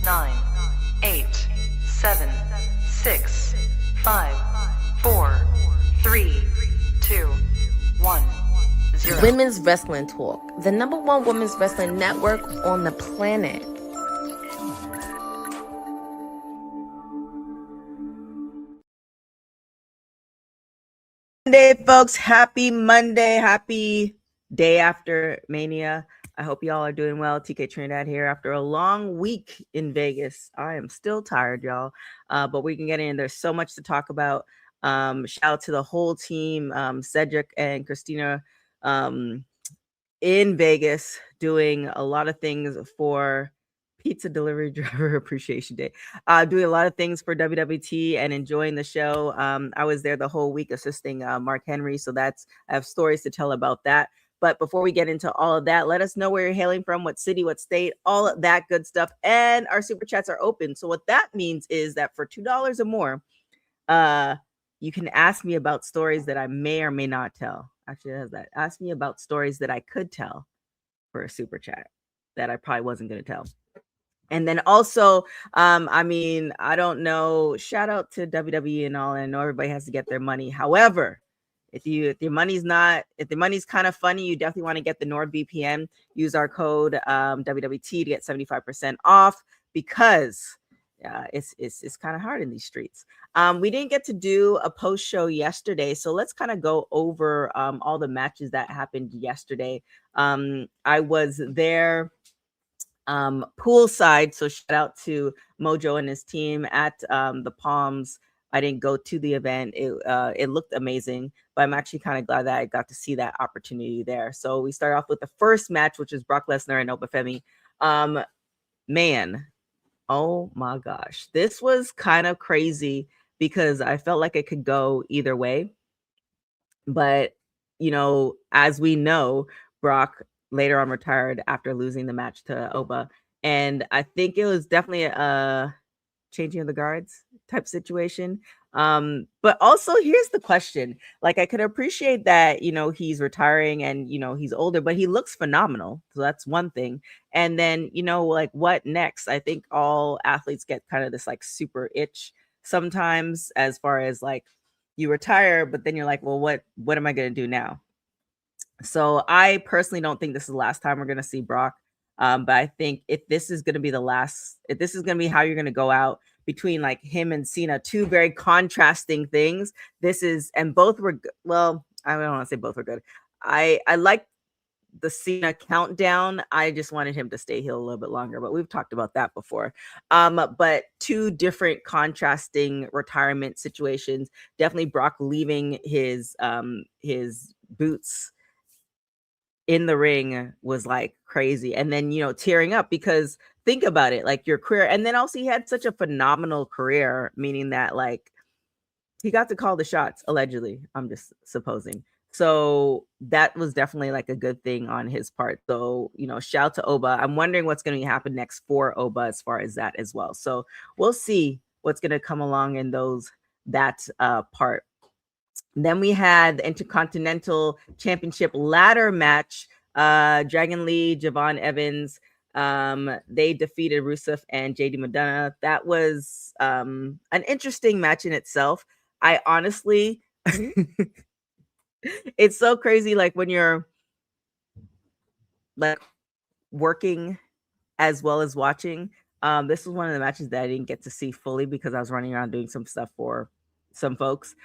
9, 8, 7, 6, 5, 4, 3, 2, 1, 0. Women's Wrestling Talk, the #1 women's wrestling network on the planet. Monday, folks. Happy Monday. Happy day after Mania. I hope y'all are doing well. TK Trinidad here after a long week in Vegas. I am still tired, y'all, but we can get in. There's so much to talk about. Shout out to the whole team, Cedric and Christina in Vegas, doing a lot of things for Pizza Delivery Driver Appreciation Day. Doing a lot of things for WWT and enjoying the show. I was there the whole week assisting Mark Henry, so I have stories to tell about that. But before we get into all of that, let us know where you're hailing from, what city, what state, all of that good stuff. And our super chats are open. So what that means is that for $2 or more, you can ask me about stories that I may or may not tell. Actually, it has that. Ask me about stories that I could tell for a super chat that I probably wasn't going to tell. And then also, I don't know. Shout out to WWE and all. And I know everybody has to get their money. However, if the money's kind of funny, you definitely want to get the NordVPN. Use our code WWT to get 75% off because it's kind of hard in these streets. We didn't get to do a post show yesterday, so let's kind of go over all the matches that happened yesterday. I was there poolside, so shout out to Mojo and his team at the Palms. I didn't go to the event. It looked amazing, but I'm actually kind of glad that I got to see that opportunity there. So we start off with the first match, which is Brock Lesnar and Obafemi. Man, oh my gosh, this was kind of crazy because I felt like it could go either way. But, as we know, Brock later on retired after losing the match to Oba. And I think it was definitely a changing of the guards type situation. But also here's the question. Like, I could appreciate that, he's retiring and, he's older, but he looks phenomenal. So that's one thing. And then, like, what next? I think all athletes get kind of this like super itch sometimes, as far as like you retire, but then you're like, well, what am I going to do now? So I personally don't think this is the last time we're going to see Brock. But I think if this is going to be how you're going to go out between like him and Cena, two very contrasting things. And both were, well, I don't want to say both were good. I like the Cena countdown. I just wanted him to stay heel a little bit longer, but we've talked about that before. But two different contrasting retirement situations. Definitely Brock leaving his boots in the ring was like crazy. And then, tearing up because think about it, like your career. And then also he had such a phenomenal career, meaning that like he got to call the shots, allegedly. I'm just supposing. So that was definitely like a good thing on his part. So, shout out to Oba. I'm wondering what's going to happen next for Oba as far as that as well. So we'll see what's going to come along in that part. Then we had the Intercontinental Championship ladder match. Dragon Lee, Javon Evans, they defeated Rusev and JD Madonna. That was an interesting match in itself. I honestly, it's so crazy. Like when you're like working as well as watching. This was one of the matches that I didn't get to see fully because I was running around doing some stuff for some folks.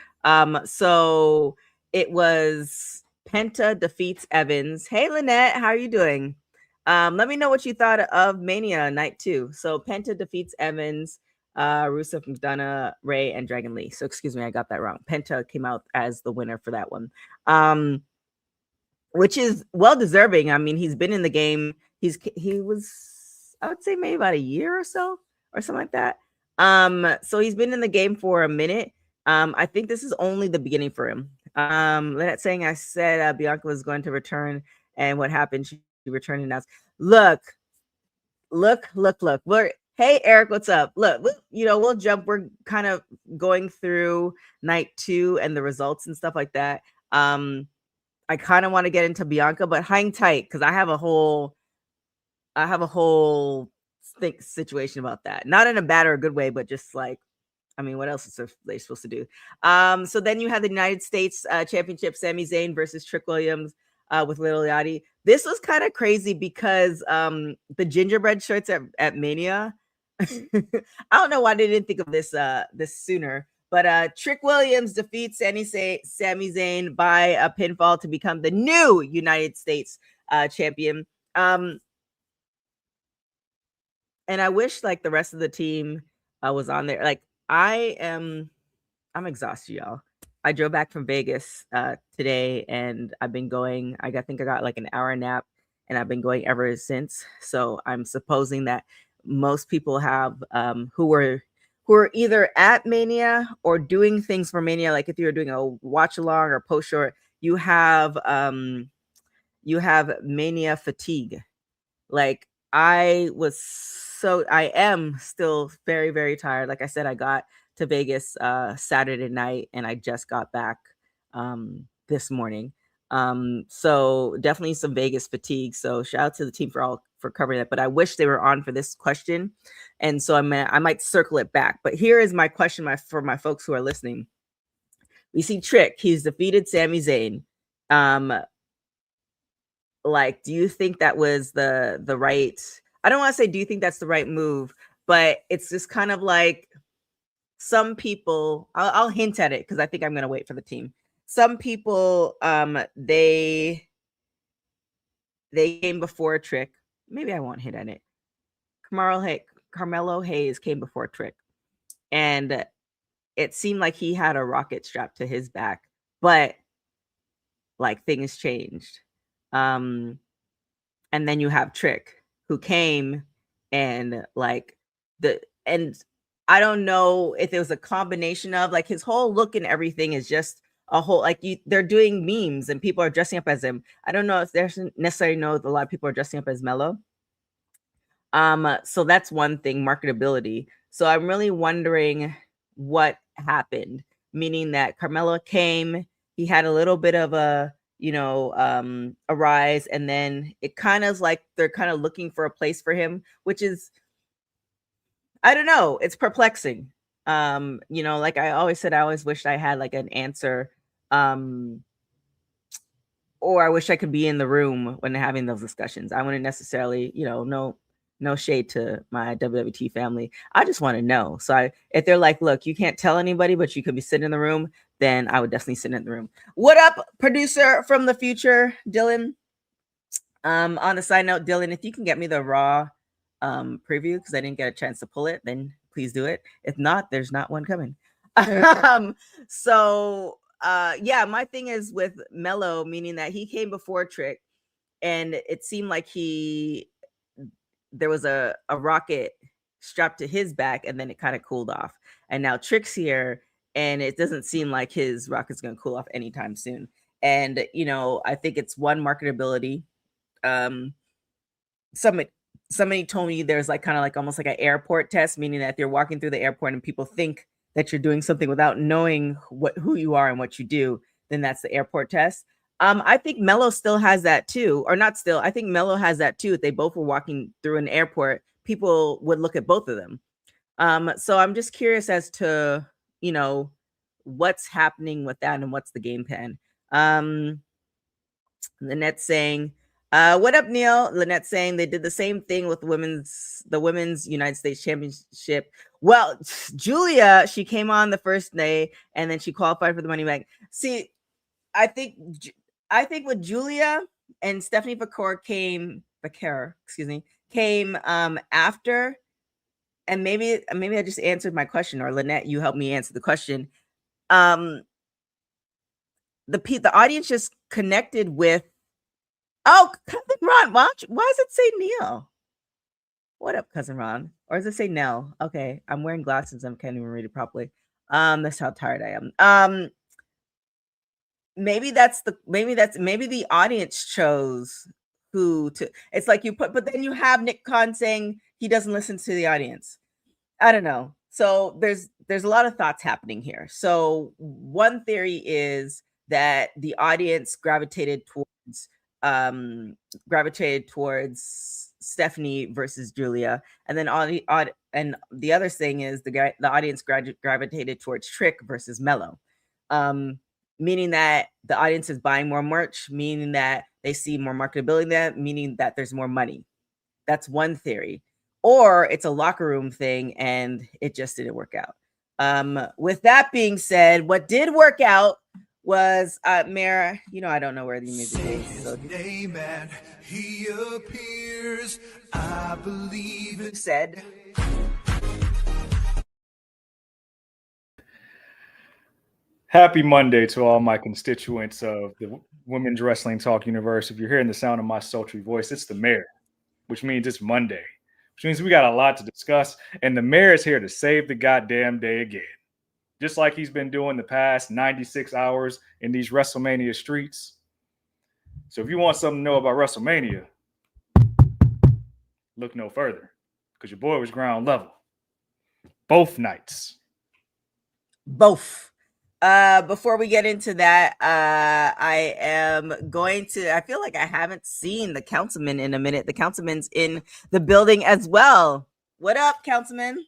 So it was Penta defeats Evans. Hey, Lynette, how are you doing? Let me know what you thought of Mania Night 2. So Penta defeats Evans, Rusev, McDonough, Ray, and Dragon Lee. So excuse me, I got that wrong. Penta came out as the winner for that one, which is well deserving. I mean, he's been in the game. He was, I would say, maybe about a year or so or something like that. So he's been in the game for a minute. I think this is only the beginning for him. Lynette saying I said Bianca was going to return, and what happened? She returned and asked, look. Hey, Eric, what's up? Look, we'll jump. We're kind of going through night 2 and the results and stuff like that. I kind of want to get into Bianca, but hang tight because I have a whole situation about that. Not in a bad or a good way, but just like, I mean, what else is they supposed to do? So then you had the United States Championship, Sami Zayn versus Trick Williams with Lil Yachty. This was kind of crazy because the gingerbread shirts at Mania. I don't know why they didn't think of this this sooner. But Trick Williams defeats Sami Zayn by a pinfall to become the new United States champion. And I wish like the rest of the team was on there. Like I'm exhausted, y'all. I drove back from Vegas today, and I've been going. I think I got like an hour nap, and I've been going ever since. So I'm supposing that most people have who are either at Mania or doing things for Mania. Like if you're doing a watch along or post short, you have Mania fatigue. Like I am still very, very tired. Like I said, I got to Vegas Saturday night, and I just got back this morning. So definitely some Vegas fatigue. So shout out to the team for covering that. But I wish they were on for this question, and so I might circle it back. But here is my question, for my folks who are listening. We see Trick. He's defeated Sami Zayn. Like, do you think that was the right? I don't want to say do you think that's the right move, but it's just kind of like some people. I'll hint at it because I think I'm going to wait for the team. Some people, they came before Trick. Maybe I won't hint at it. Carmelo Hayes came before Trick, and it seemed like he had a rocket strapped to his back, but like things changed. And then you have Trick, who came and I don't know if it was a combination of like his whole look and everything is just a whole they're doing memes and people are dressing up as him. I don't know if there's necessarily know that a lot of people are dressing up as Mello. So that's one thing, marketability. So I'm really wondering what happened, meaning that Carmelo came, he had a little bit of a a rise, and then it kind of like they're kind of looking for a place for him, which is, I don't know, it's perplexing. Like I always said, I always wished I had like an answer, or I wish I could be in the room when they're having those discussions. I wouldn't necessarily, no shade to my WWT family. I just want to know. So if they're like, look, you can't tell anybody, but you could be sitting in the room, then I would definitely sit in the room. What up, producer from the future, Dylan? On the side note, Dylan, if you can get me the Raw preview, because I didn't get a chance to pull it, then please do it. If not, there's not one coming. So yeah, my thing is with Mello, meaning that he came before Trick, and it seemed like there was a rocket strapped to his back, and then it kind of cooled off. And now Trick's here, and it doesn't seem like his rocket's going to cool off anytime soon. And I think it's one, marketability. Somebody told me there's like kind of like almost like an airport test, meaning that if you're walking through the airport and people think that you're doing something without knowing who you are and what you do, then that's the airport test. I think Mello still has that too, or not still. I think Mello has that too. If they both were walking through an airport, people would look at both of them. So I'm just curious as to, what's happening with that and what's the game plan. Lynette saying, what up, Neil? Lynette saying they did the same thing with the women's United States Championship. Well, Julia, she came on the first day and then she qualified for the money bag. See, I think with Julia and Stephanie Vaquer came after, and maybe I just answered my question, or Lynette, you helped me answer the question. The audience just connected with, Cousin Ron. Why does it say Neil? What up, Cousin Ron? Or does it say Nell? Okay, I'm wearing glasses. I can't even read it properly. That's how tired I am. Maybe the audience chose who to. It's like but then you have Nick Khan saying he doesn't listen to the audience. I don't know. So there's a lot of thoughts happening here. So one theory is that the audience gravitated towards Stephanie versus Julia, and then and the other thing is the audience gravitated towards Trick versus Mello, meaning that the audience is buying more merch, meaning that they see more marketability there, meaning that there's more money. That's one theory. Or it's a locker room thing and it just didn't work out. With that being said, what did work out was Mara, I don't know where the music is. So name and he appears. I believe it said. Happy Monday to all my constituents of the Women's Wrestling Talk universe. If you're hearing the sound of my sultry voice, it's the mayor, which means it's Monday, which means we got a lot to discuss. And the mayor is here to save the goddamn day again, just like he's been doing the past 96 hours in these WrestleMania streets. So if you want something to know about WrestleMania, look no further, because your boy was ground level both nights. Both. Before we get into that, I feel like I haven't seen the councilman in a minute. The councilman's in the building as well. What up, councilman?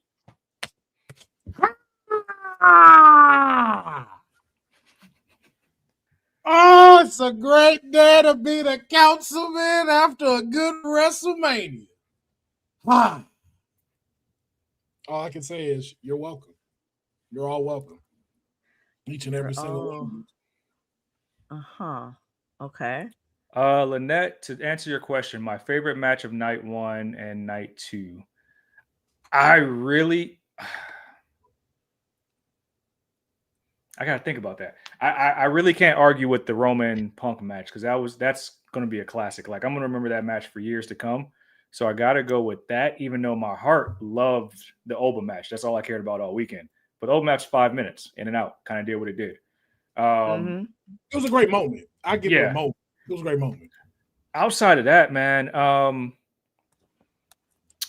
Oh, it's a great day to be the councilman after a good WrestleMania. All I can say is you're welcome. You're all welcome. Each and every single one. Okay. Lynette, to answer your question, my favorite match of night 1 and night 2. I gotta think about that. I really can't argue with the Roman Punk match because that's gonna be a classic. Like, I'm gonna remember that match for years to come. So I gotta go with that, even though my heart loved the Oba match. That's all I cared about all weekend. But the Oba match, 5 minutes, in and out, kind of did what it did. It was a great moment. I give it a moment. It was a great moment. Outside of that, man,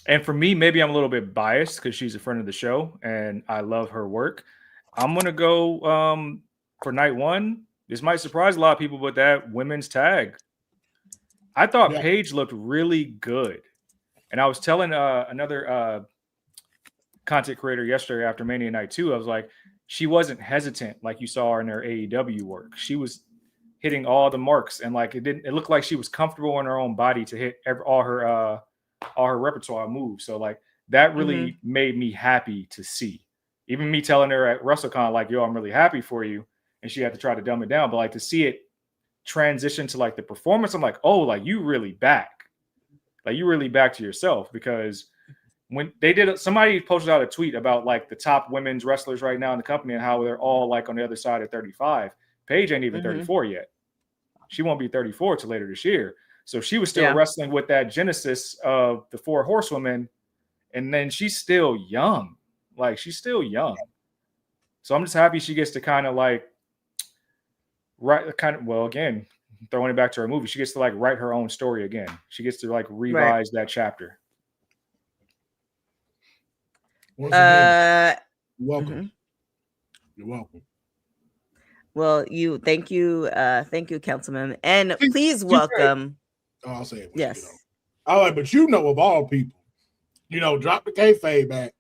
and for me, maybe I'm a little bit biased because she's a friend of the show and I love her work. I'm going to go for night 1. This might surprise a lot of people, but that women's tag. I thought Paige looked really good. And I was telling another content creator yesterday after Mania Night 2, I was like, she wasn't hesitant like you saw her in her AEW work. She was hitting all the marks, and like it looked like she was comfortable in her own body to hit all her repertoire moves. So like that really made me happy to see. Even me telling her at WrestleCon, like, yo, I'm really happy for you. And she had to try to dumb it down. But like to see it transition to like the performance, I'm like, oh, like you really back. Like you really back to yourself, because when they did, somebody posted out a tweet about like the top women's wrestlers right now in the company and how they're all like on the other side of 35. Paige ain't even 34 yet. She won't be 34 till later this year. So she was still wrestling with that genesis of the 4 horsewomen. And then she's still young. Like she's still young. So I'm just happy she gets to kind of like again, throwing it back to her movie, she gets to like write her own story again. She gets to like revise that chapter. Once again, welcome. You're welcome. Well, thank you, Councilman, and please welcome. I'll say it. Yes. All right, but of all people, drop the kayfabe back.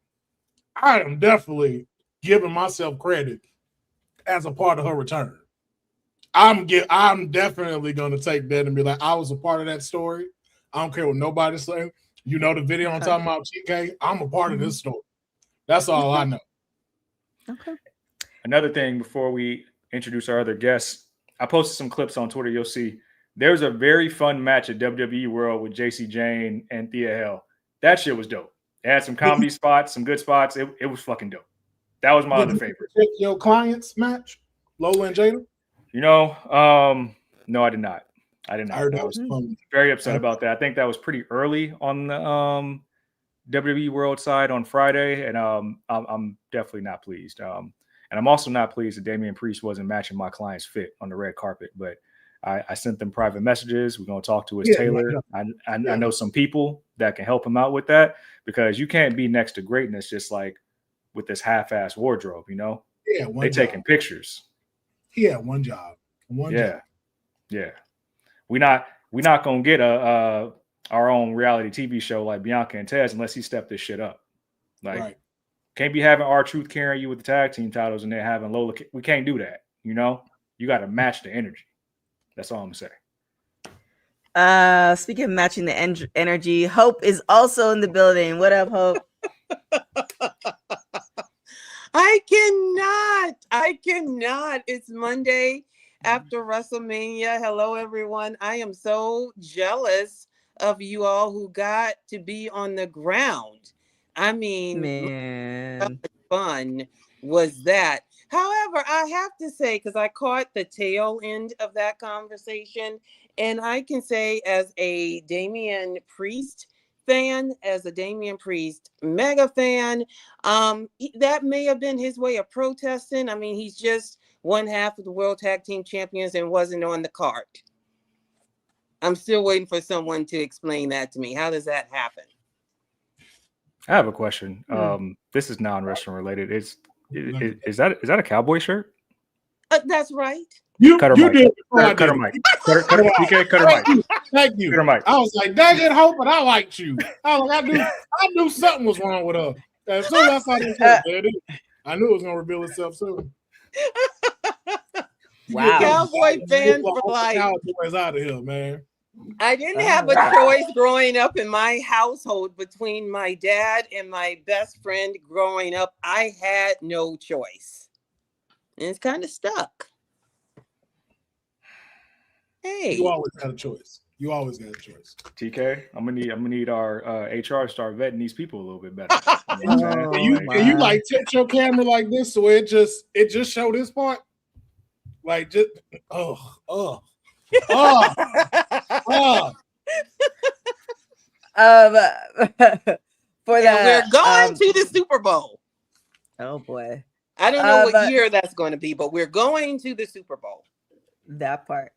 I am definitely giving myself credit as a part of her return. I'm definitely gonna take that and be like, I was a part of that story. I don't care what nobody's saying. The video I'm talking about, TK. I'm a part of this story. That's all I know. Okay. Another thing before we introduce our other guests, I posted some clips on Twitter. You'll see there's a very fun match at WWE World with JC Jane and Thea Hale. That shit was dope. It had some comedy spots, some good spots. It was fucking dope. That was my other favorite. Your clients match, Lola and Jada? No, I did not. I was very upset about that. I think that was pretty early on the WWE World side on Friday, and I'm definitely not pleased. And I'm also not pleased that Damian Priest wasn't matching my client's fit on the red carpet. But I sent them private messages. We're going to talk to his tailor. I know some people that can help him out with that, because you can't be next to greatness just like with this half-ass wardrobe, Yeah, they taking pictures. He had one job. One job. Yeah. We're not gonna get a our own reality TV show like Bianca and Tez unless he stepped this shit up. Like, Right. can't be having R-Truth carrying you with the tag team titles and then having Lola. We can't do that. You know, you got to match the energy. That's all I'm gonna say. Speaking of matching the energy, Hope is also in the building. What up, Hope? I cannot. It's Monday after WrestleMania. Hello, everyone. I am so jealous of you all who got to be on the ground. I mean, Man, how much fun was that? However, I have to say, because I caught the tail end of that conversation, and I can say as a Damian Priest fan, as a Damian Priest mega fan, that may have been his way of protesting. I mean, he's just one half of the World Tag Team Champions and wasn't on the card. I'm still waiting for someone to explain that to me. How does that happen? I have a question. This is non-wrestling related. Is that a cowboy shirt? That's right. You Cut her you mic. did Cut her mic. Cut her TK, cut her mic. Thank you. Cut her mic. I was like, dang it, Hope, but I liked you. I knew something was wrong with her. As soon as I saw this shirt, I knew it was gonna reveal itself soon. wow. Cowboy fans for life. Cowboys out of here, man. I didn't have a choice growing up in my household between my dad and my best friend growing up. I had no choice. And it's kind of stuck. Hey. You always got a choice. You always got a choice. TK, I'm gonna need our HR to start vetting these people a little bit better. And you like tilt your camera like this so it just show this part. Like just for we're going to the Super Bowl. Oh boy. I don't know what year that's going to be, but we're going to the Super Bowl. That part.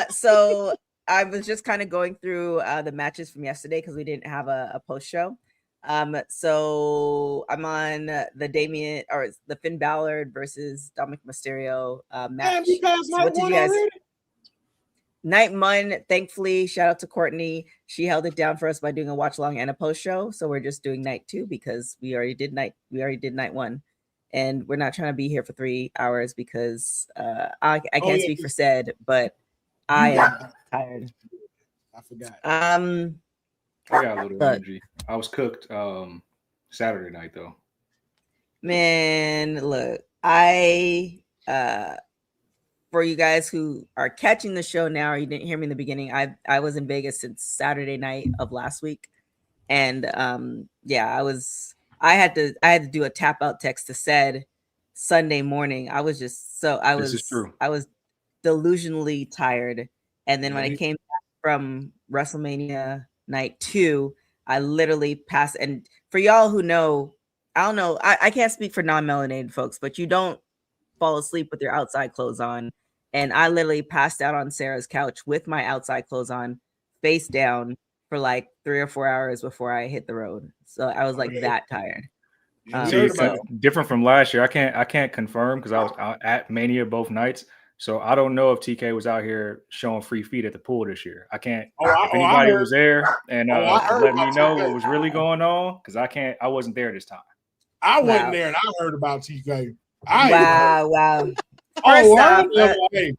So I was just kind of going through the matches from yesterday because we didn't have a post show. So I'm on the Finn Balor versus Dominic Mysterio match. So what did you guys? Night one, thankfully, shout out to Courtney. She held it down for us by doing a watch along and a post show. So we're just doing night two because we already did night one. And we're not trying to be here for 3 hours because I can't speak for said, but I am tired. I forgot. I got a little energy. I was cooked Saturday night though. Man, look, for you guys who are catching the show now, or you didn't hear me in the beginning, I was in Vegas since Saturday night of last week, and I had to do a tap out text to said Sunday morning. I was delusionally tired, and then when I came back from WrestleMania night 2, I literally passed. And for y'all who know, I don't know, I can't speak for non-melanated folks, but you don't fall asleep with your outside clothes on. And I literally passed out on Sarah's couch with my outside clothes on, face down, for like 3 or 4 hours before I hit the road. So I was like that tired. Different from last year. I can't confirm because I was out at Mania both nights. So I don't know if TK was out here showing free feet at the pool this year. I can't. If anybody was there and let me know what was really going on, because I wasn't there this time. I wasn't there, and I heard about TK. Wow. Hey,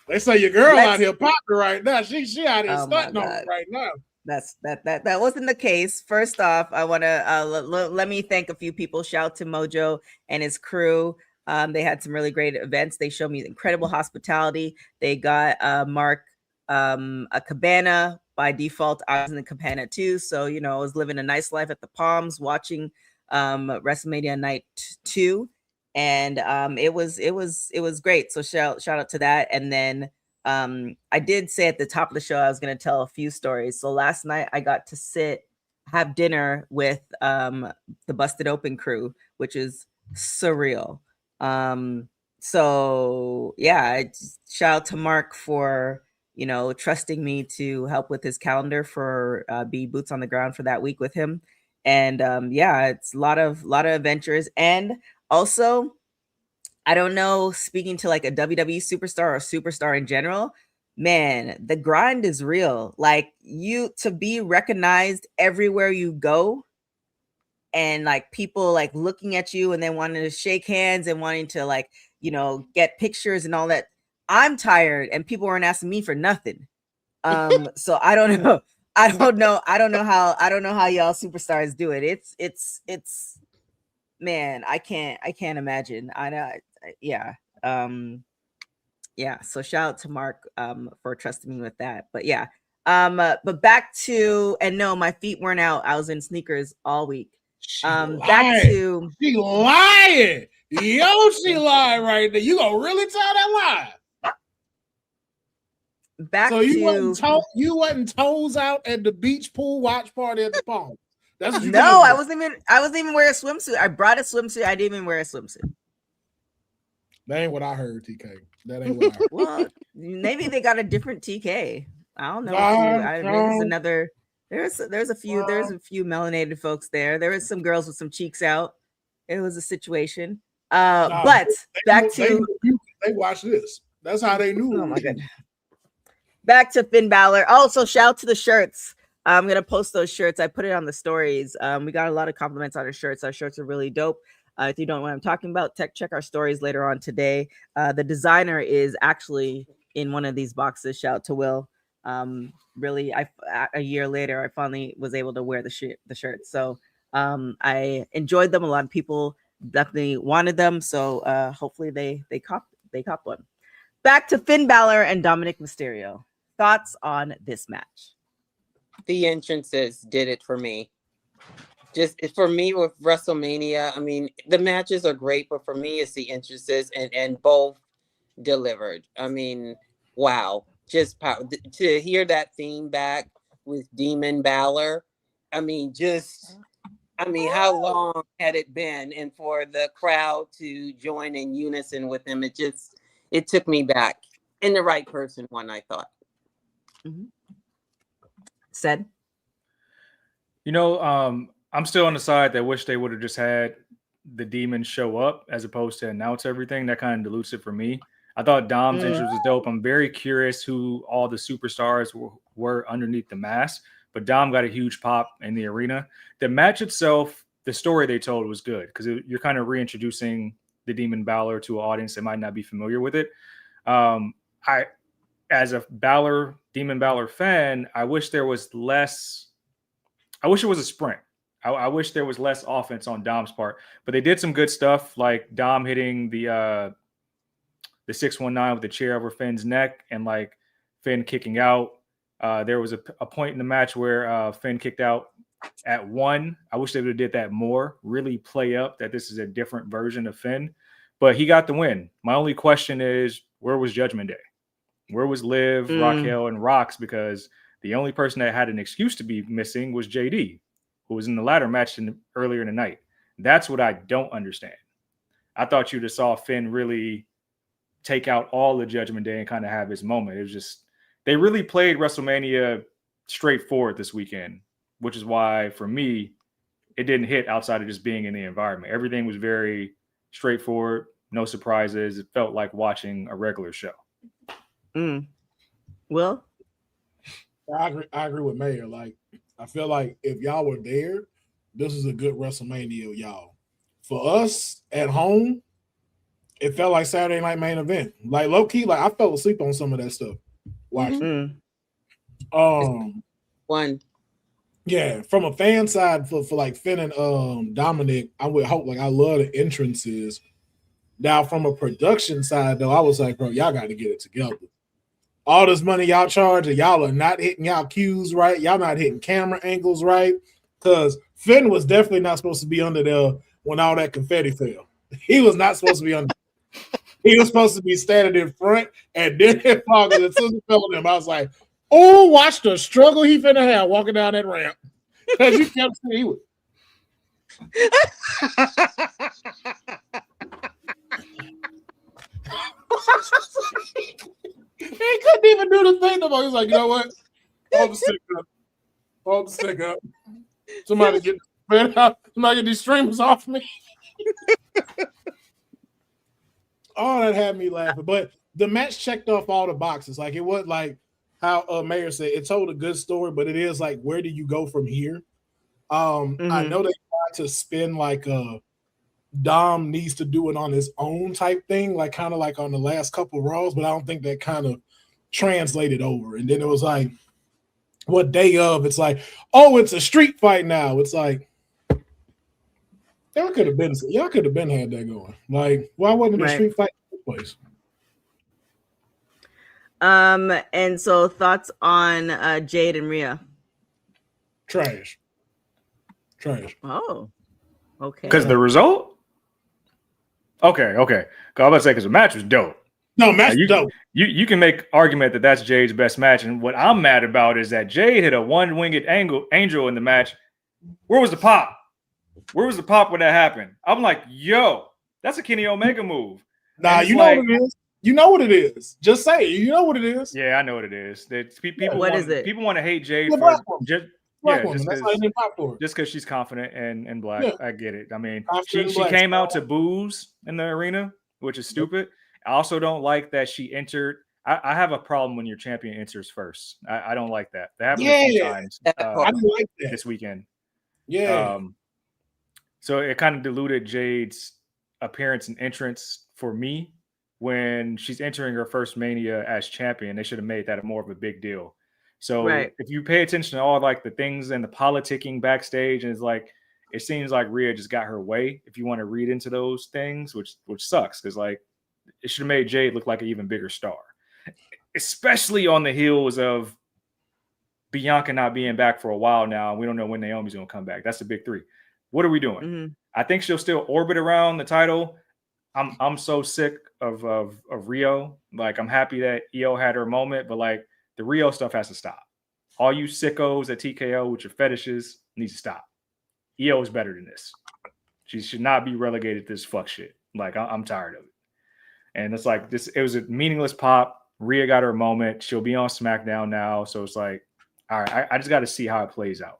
they say your girl out here popping right now. She out here stunting on it right now. That wasn't the case. First off, I want to let me thank a few people. Shout out to Mojo and his crew. They had some really great events. They showed me incredible hospitality. They got Mark a cabana. By default, I was in the cabana too. So, I was living a nice life at the Palms, watching WrestleMania night 2. And it was great. So shout out to that. And then I did say at the top of the show I was going to tell a few stories. So last night I got to have dinner with the Busted Open crew, which is surreal. So yeah, shout out to Mark for trusting me to help with his calendar for be boots on the ground for that week with him. And it's a lot of adventures. And also, I don't know, speaking to like a WWE superstar or superstar in general, man, the grind is real. Like to be recognized everywhere you go, and like people like looking at you and then wanting to shake hands and wanting to like, get pictures and all that. I'm tired and people weren't asking me for nothing. So I don't know. I don't know how y'all superstars do it. It's man, I can't imagine. I know. Yeah. Yeah. So shout out to Mark for trusting me with that. But yeah. But back to, and no, my feet weren't out. I was in sneakers all week. Back to, she lying. Yo, she lying right there. You gonna really tell that lie? Back so to you wasn't toes out at the beach pool watch party at the Palm. That's what you no, I wasn't even wearing a swimsuit. I brought a swimsuit. I didn't even wear a swimsuit. That ain't what I heard, TK. That ain't what I heard. Well, maybe they got a different TK. I don't know. There's a few melanated folks there. There was some girls with some cheeks out. It was a situation. But back to they watch this. That's how they knew. Oh my god. Back to Finn Balor. Oh, so shout out to the shirts. I'm gonna post those shirts. I put it on the stories. We got a lot of compliments on our shirts. Our shirts are really dope. If you don't know what I'm talking about, check our stories later on today. The designer is actually in one of these boxes. Shout out to Will. Really, a year later, I finally was able to wear the shirt. So I enjoyed them. A lot of people definitely wanted them. So hopefully they copped one. Back to Finn Balor and Dominic Mysterio. Thoughts on this match? The entrances did it for me. Just for me with WrestleMania, I mean, the matches are great, but for me, it's the entrances, and both delivered. I mean, wow. Just to hear that theme back with Demon Balor. I mean, how long had it been? And for the crowd to join in unison with him, it took me back. And the right person won, I thought. Mm-hmm. Said, I'm still on the side that wish they would have just had the Demon show up as opposed to announce everything. That kind of dilutes it for me. I thought Dom's entrance was dope. I'm very curious who all the superstars were underneath the mask, but Dom got a huge pop in the arena. The match itself, the story they told was good because you're kind of reintroducing the Demon Balor to an audience that might not be familiar with it. As a Demon Balor fan, I wish there was less. I wish it was a sprint. I wish there was less offense on Dom's part, but they did some good stuff, like Dom hitting the 619 with the chair over Finn's neck, and like Finn kicking out. There was a point in the match where Finn kicked out at 1. I wish they would have did that more. Really play up that this is a different version of Finn, but he got the win. My only question is, where was Judgment Day? Where was Liv, Raquel, and Rox? Because the only person that had an excuse to be missing was JD, who was in the ladder match earlier in the night. That's what I don't understand. I thought you'd have saw Finn really take out all the Judgment Day and kind of have his moment. It was just, they really played WrestleMania straightforward this weekend, which is why, for me, it didn't hit outside of just being in the environment. Everything was very straightforward, no surprises. It felt like watching a regular show. Will? I agree with Mayor. Like, I feel like if y'all were there, this is a good WrestleMania, y'all. For us at home, it felt like Saturday Night Main Event. Like, low key, like I fell asleep on some of that stuff. Watching. One. Yeah, from a fan side for like Finn and Dominic, I would hope, like, I love the entrances. Now, from a production side, though, I was like, bro, y'all got to get it together. All this money y'all charge, and y'all are not hitting y'all cues right. Y'all not hitting camera angles right. Because Finn was definitely not supposed to be under there when all that confetti fell. He was not supposed to be under. He was supposed to be standing in front, and then it fell. As soon as it fell on him, I was like, oh, watch the struggle he finna have walking down that ramp. Because you kept saying he was. He couldn't even do the thing no more. He was like, you know what? Hold the stick up. Hold the stick up. Somebody get these streamers off me. All that had me laughing. But the match checked off all the boxes. Like it was like how Mayor said, it told a good story, but it is like, where do you go from here? I know they tried to spin like Dom needs to do it on his own type thing, like kind of like on the last couple of Raws, but I don't think that kind of translated over. And then it was like, what day of? It's like, oh, it's a street fight now. It's like, y'all could have been had that going. Like, why wasn't it a street fight in the place? And so thoughts on Jade and Rhea? Trash. Oh, okay. Because the result? Okay. I was about to say, because the match was dope. No, match was dope. You can make argument that that's Jade's best match. And what I'm mad about is that Jade hit a one-winged angel in the match. Where was the pop? Where was the pop when that happened? I'm like, yo, that's a Kenny Omega move. Nah, you know what it is. You know what it is. Just say it. You know what it is. Yeah, I know what it is. People what is it? People want to hate Jade for just because she's confident and black. Yeah. I get it. I mean, she came out to booze in the arena, which is stupid. I also don't like that she entered. I have a problem when your champion enters first. I don't like that. That happened a few times I didn't like that this weekend. Yeah. So it kind of diluted Jade's appearance and entrance for me when she's entering her first Mania as champion. They should have made that more of a big deal. So if you pay attention to all like the things and the politicking backstage, and it's like it seems like Rhea just got her way. If you want to read into those things, which sucks because like it should have made Jade look like an even bigger star, especially on the heels of Bianca not being back for a while now. We don't know when Naomi's going to come back. That's the big three. What are we doing? I think she'll still orbit around the title. I'm so sick of Rio. Like I'm happy that Io had her moment, but like the Rio stuff has to stop. All you sickos at TKO with your fetishes needs to stop. Io is better than this. She should not be relegated to this fuck shit. Like I'm tired of it. And it's like this. It was a meaningless pop. Rhea got her moment. She'll be on SmackDown now, so it's like, all right. I just got to see how it plays out.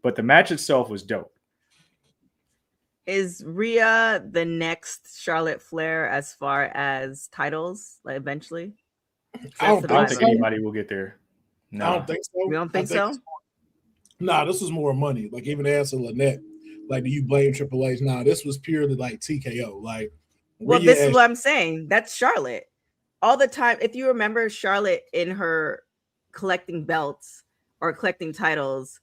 But the match itself was dope. Is Rhea the next Charlotte Flair as far as titles, like eventually? I don't think anybody will get there. No. I don't think so. You don't think so? Nah, this was more money. Like even answer Lynette, like, do you blame Triple H? Nah, this was purely like TKO. Like, well, this is what I'm saying. That's Charlotte. All the time, if you remember Charlotte in her collecting belts or collecting titles,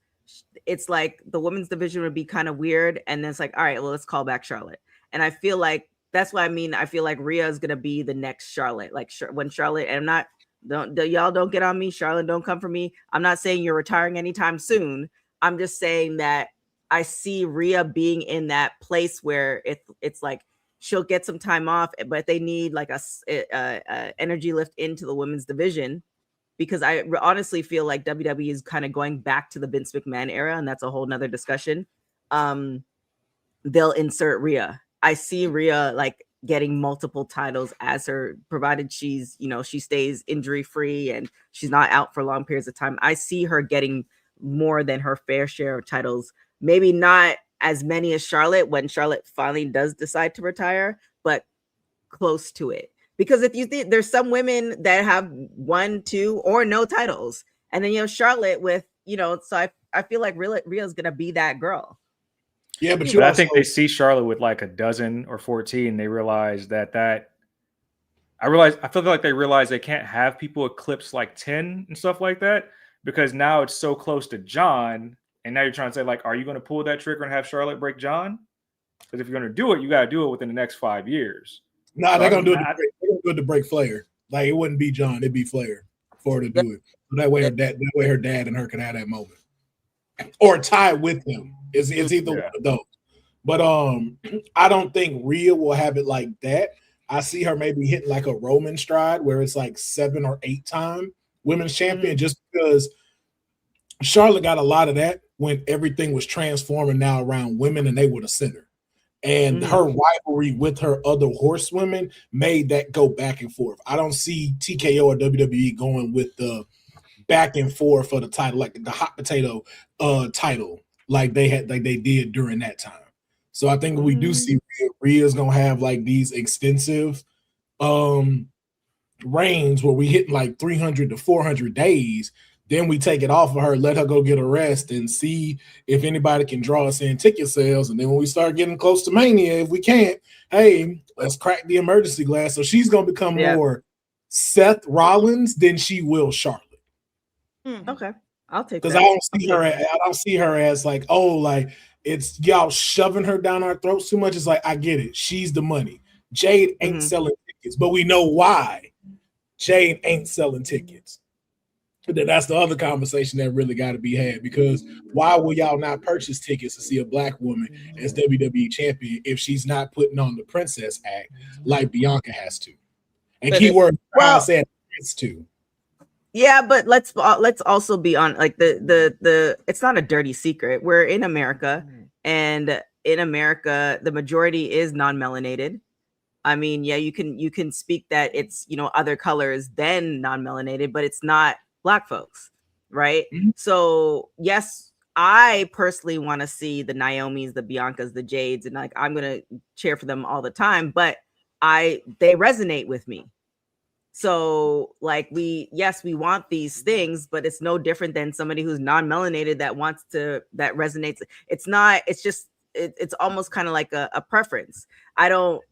it's like the women's division would be kind of weird. And then it's like, all right, well, let's call back Charlotte. And I feel like that's what I mean. I feel like Rhea is going to be the next Charlotte. Like when Charlotte, and y'all don't get on me. Charlotte, don't come for me. I'm not saying you're retiring anytime soon. I'm just saying that I see Rhea being in that place where it's like she'll get some time off, but they need like a energy lift into the women's division. Because I honestly feel like WWE is kind of going back to the Vince McMahon era, and that's a whole nother discussion. They'll insert Rhea. I see Rhea like getting multiple titles as her, provided she's, she stays injury free and she's not out for long periods of time. I see her getting more than her fair share of titles. Maybe not as many as Charlotte when Charlotte finally does decide to retire, but close to it. Because if you think there's some women that have 1, 2, or no titles, and then Charlotte with so I feel like Rhea's gonna be that girl. Yeah, but I think they see Charlotte with like a dozen or 14. They realize that I feel like they realize they can't have people eclipse like 10 and stuff like that because now it's so close to John, and now you're trying to say like, are you going to pull that trigger and have Charlotte break John? Because if you're going to do it, you got to do it within the next 5 years. No, they're gonna do it to break Flair. Like it wouldn't be John, it'd be Flair for her to do it. So that way her dad and her can have that moment, or tie with him. It's either one of those. But I don't think Rhea will have it like that. I see her maybe hitting like a Roman stride where it's like 7 or 8 time women's champion, just because Charlotte got a lot of that when everything was transforming now around women and they were the center. And her rivalry with her other horsewomen made that go back and forth. I don't see TKO or WWE going with the back and forth for the title, like the hot potato title, like they did during that time. So I think we do see Rhea's gonna have like these extensive reigns where we hit like 300 to 400 days, then we take it off of her, let her go get a rest and see if anybody can draw us in ticket sales. And then when we start getting close to Mania, if we can't, hey, let's crack the emergency glass. So she's going to become more Seth Rollins than she will Charlotte. Okay, I'll take that. Because I don't see her as like, oh, like it's y'all shoving her down our throats too much. It's like, I get it. She's the money. Jade ain't selling tickets, but we know why Jade ain't selling tickets. That's the other conversation that really got to be had, because why will y'all not purchase tickets to see a black woman as WWE champion if she's not putting on the princess act like Bianca has to? And keyword, I said Prince too. Yeah, but let's also be on like the it's not a dirty secret. We're in America, and in America, the majority is non-melanated. I mean, yeah, you can speak that it's, you know, other colors than non-melanated, but it's not Black folks, right? So yes, I personally want to see the Naomis, the Biancas, the Jades, and like I'm gonna cheer for them all the time, but they resonate with me. So like we want these things, but it's no different than somebody who's non-melanated that resonates. It's almost kind of like a preference. I don't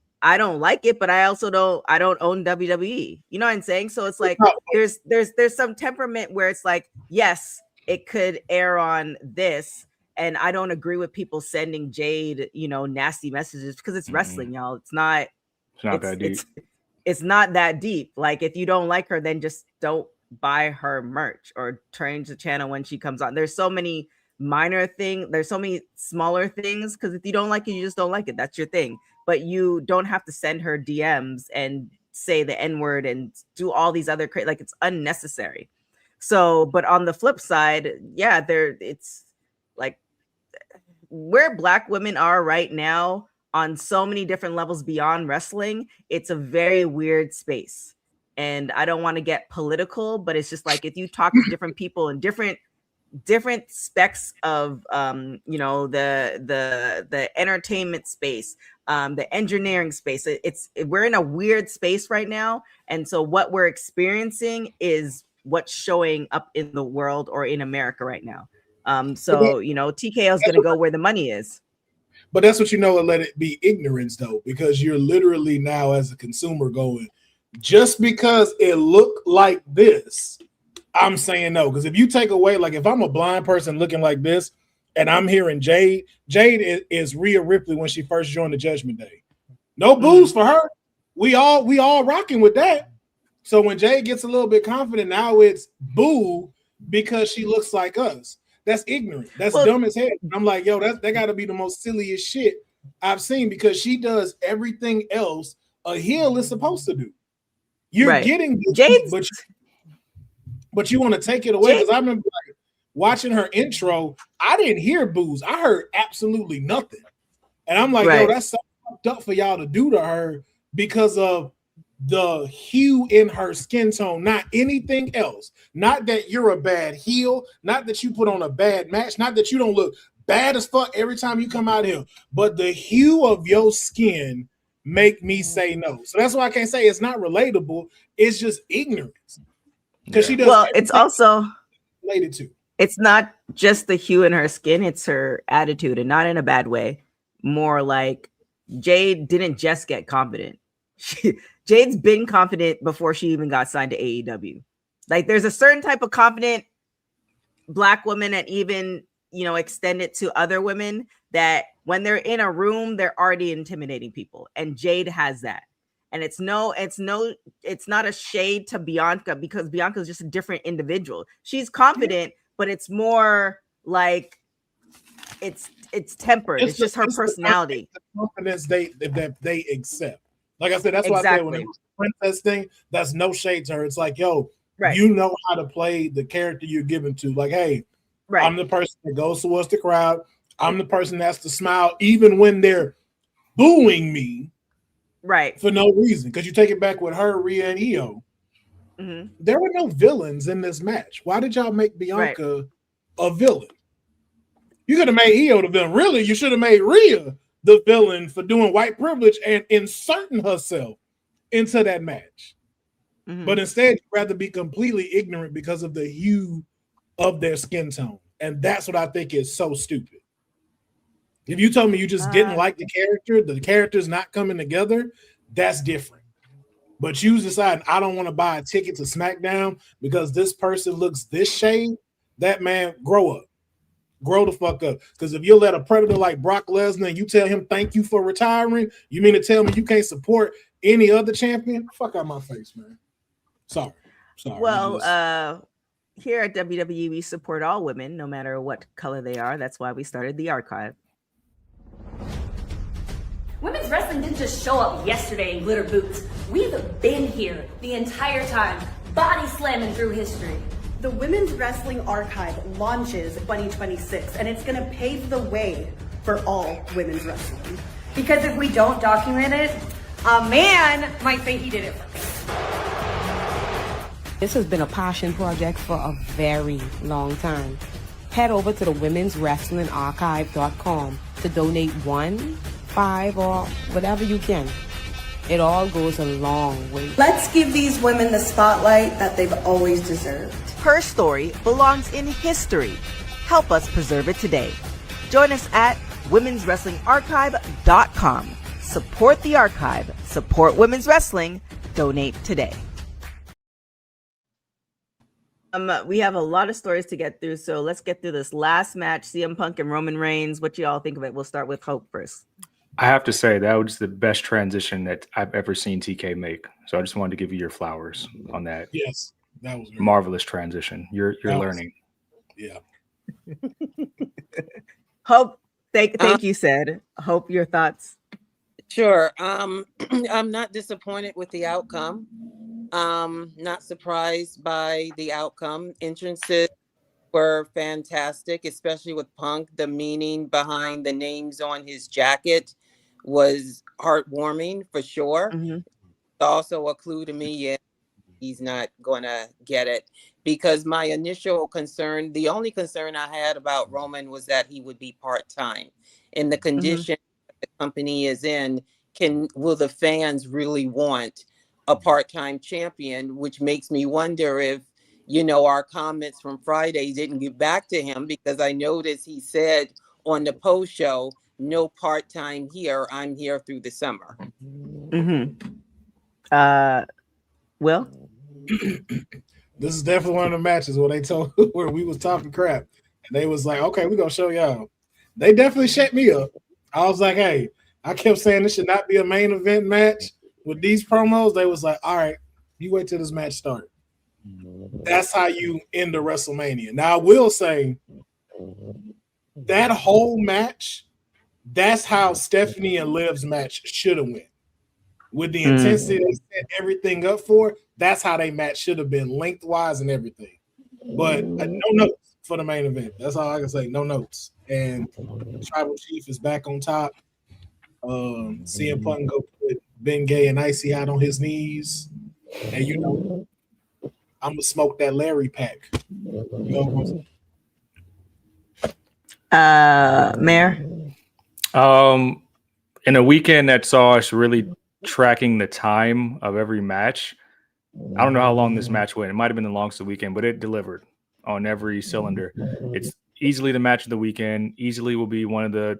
like it, but I also don't own WWE. You know what I'm saying? So it's like there's some temperament where it's like, yes, it could air on this, and I don't agree with people sending Jade, you know, nasty messages because it's wrestling, y'all. It's not that deep. It's not that deep. Like if you don't like her, then just don't buy her merch or change the channel when she comes on. There's so many minor things. There's so many smaller things, because if you don't like it, you just don't like it. That's your thing. But you don't have to send her DMs and say the N-word and do all these other like it's unnecessary. So, but on the flip side, yeah, it's like where Black women are right now on so many different levels beyond wrestling, it's a very weird space. And I don't want to get political, but it's just like if you talk to different people in different specs of you know, the entertainment space, the engineering space, we're in a weird space right now. And so what we're experiencing is what's showing up in the world or in America right now. So you know, TKO is going to go where the money is. But that's what, you know, let it be ignorance though, because you're literally now as a consumer going, just because it looked like this, I'm saying no. Because if you take away, like if I'm a blind person looking like this and I'm hearing Jade is Rhea Ripley when she first joined the Judgment Day. No boos for her. We all rocking with that. So when Jade gets a little bit confident, now it's boo because she looks like us. That's ignorant. That's dumb as hell. I'm like, yo, that got to be the most silliest shit I've seen, because she does everything else a heel is supposed to do. You're getting Jade, but you want to take it away. Because I remember like, watching her intro, I didn't hear boos. I heard absolutely nothing. And I'm like, yo, that's so fucked up for y'all to do to her because of the hue in her skin tone, not anything else. Not that you're a bad heel, not that you put on a bad match, not that you don't look bad as fuck every time you come out here, but the hue of your skin make me say no. So that's why I can't say it's not relatable. It's just ignorance. Because she does. Well, it's also related to. It's not just the hue in her skin; it's her attitude, and not in a bad way. More like Jade didn't just get confident. Jade's been confident before she even got signed to AEW. Like there's a certain type of confident Black woman, and even, you know, extend it to other women, that when they're in a room, they're already intimidating people. And Jade has that. And it's not a shade to Bianca, because Bianca is just a different individual. She's confident, but it's more like it's tempered. It's just her personality. The confidence that they accept. Like I said, that's why I said when it was the princess thing, that's no shade to her. It's like, yo, you know how to play the character you're given to. Like, hey, I'm the person that goes towards the crowd. I'm the person that's to smile even when they're booing me. Right. For no reason. Because you take it back with her, Rhea, and Io. There were no villains in this match. Why did y'all make Bianca a villain? You could have made Io the villain. Really, you should have made Rhea the villain for doing white privilege and inserting herself into that match. But instead, you'd rather be completely ignorant because of the hue of their skin tone. And that's what I think is so stupid. If you told me you just didn't like the character's not coming together, that's different. But you deciding I don't want to buy a ticket to SmackDown because this person looks this shade, that man, grow up. Grow the fuck up. Because if you let a predator like Brock Lesnar and you tell him thank you for retiring, you mean to tell me you can't support any other champion? Fuck out my face, man. Sorry. Well, here at WWE, we support all women, no matter what color they are. That's why we started the archive. Women's wrestling didn't just show up yesterday in glitter boots. We've been here the entire time, body slamming through history. The Women's Wrestling Archive launches 2026, and it's going to pave the way for all women's wrestling. Because if we don't document it, a man might think he did it first. This has been a passion project for a very long time. Head over to the womenswrestlingarchive.com to donate 1, 5, or whatever you can. It all goes a long way. Let's give these women the spotlight that they've always deserved. Her story belongs in history. Help us preserve it today. Join us at womenswrestlingarchive.com. Support the archive. Support women's wrestling. Donate today. We have a lot of stories to get through, so let's get through this last match, CM Punk and Roman Reigns. What you all think of it? We'll start with Hope first. I have to say that was the best transition that I've ever seen TK make. So I just wanted to give you your flowers on that. Yes, that was great. Marvelous transition. You're learning. Yeah. Hope, thank you, said. Hope, your thoughts. Sure. I'm not disappointed with the outcome. Not surprised by the outcome. Entrances were fantastic, especially with Punk. The meaning behind the names on his jacket was heartwarming for sure. Also a clue to me, yeah, he's not gonna get it, because my initial concern, the only concern I had about Roman was that he would be part-time. In the condition the company is in, will the fans really want a part-time champion? Which makes me wonder if, our comments from Friday didn't get back to him, because I noticed he said on the post show, no part-time here, I'm here through the summer. Will? This is definitely one of the matches where they told where we was talking crap and they was like, okay, we're gonna show y'all. They definitely shut me up. I was like, hey, I kept saying this should not be a main event match with these promos. They was like, all right, you wait till this match starts. That's how you end the WrestleMania. Now I will say that whole match, that's how Stephanie and Liv's match should have went. With the intensity they set everything up for, that's how they match should have been, lengthwise and everything. But no notes for the main event. That's all I can say. No notes. And Tribal Chief is back on top. CM Punk go put Ben Gay and Icy Hot on his knees. And I'm gonna smoke that Larry pack. Mayor? In a weekend that saw us really tracking the time of every match, I don't know how long this match went. It might have been the longest of the weekend, but it delivered on every cylinder. It's easily the match of the weekend, easily will be one of the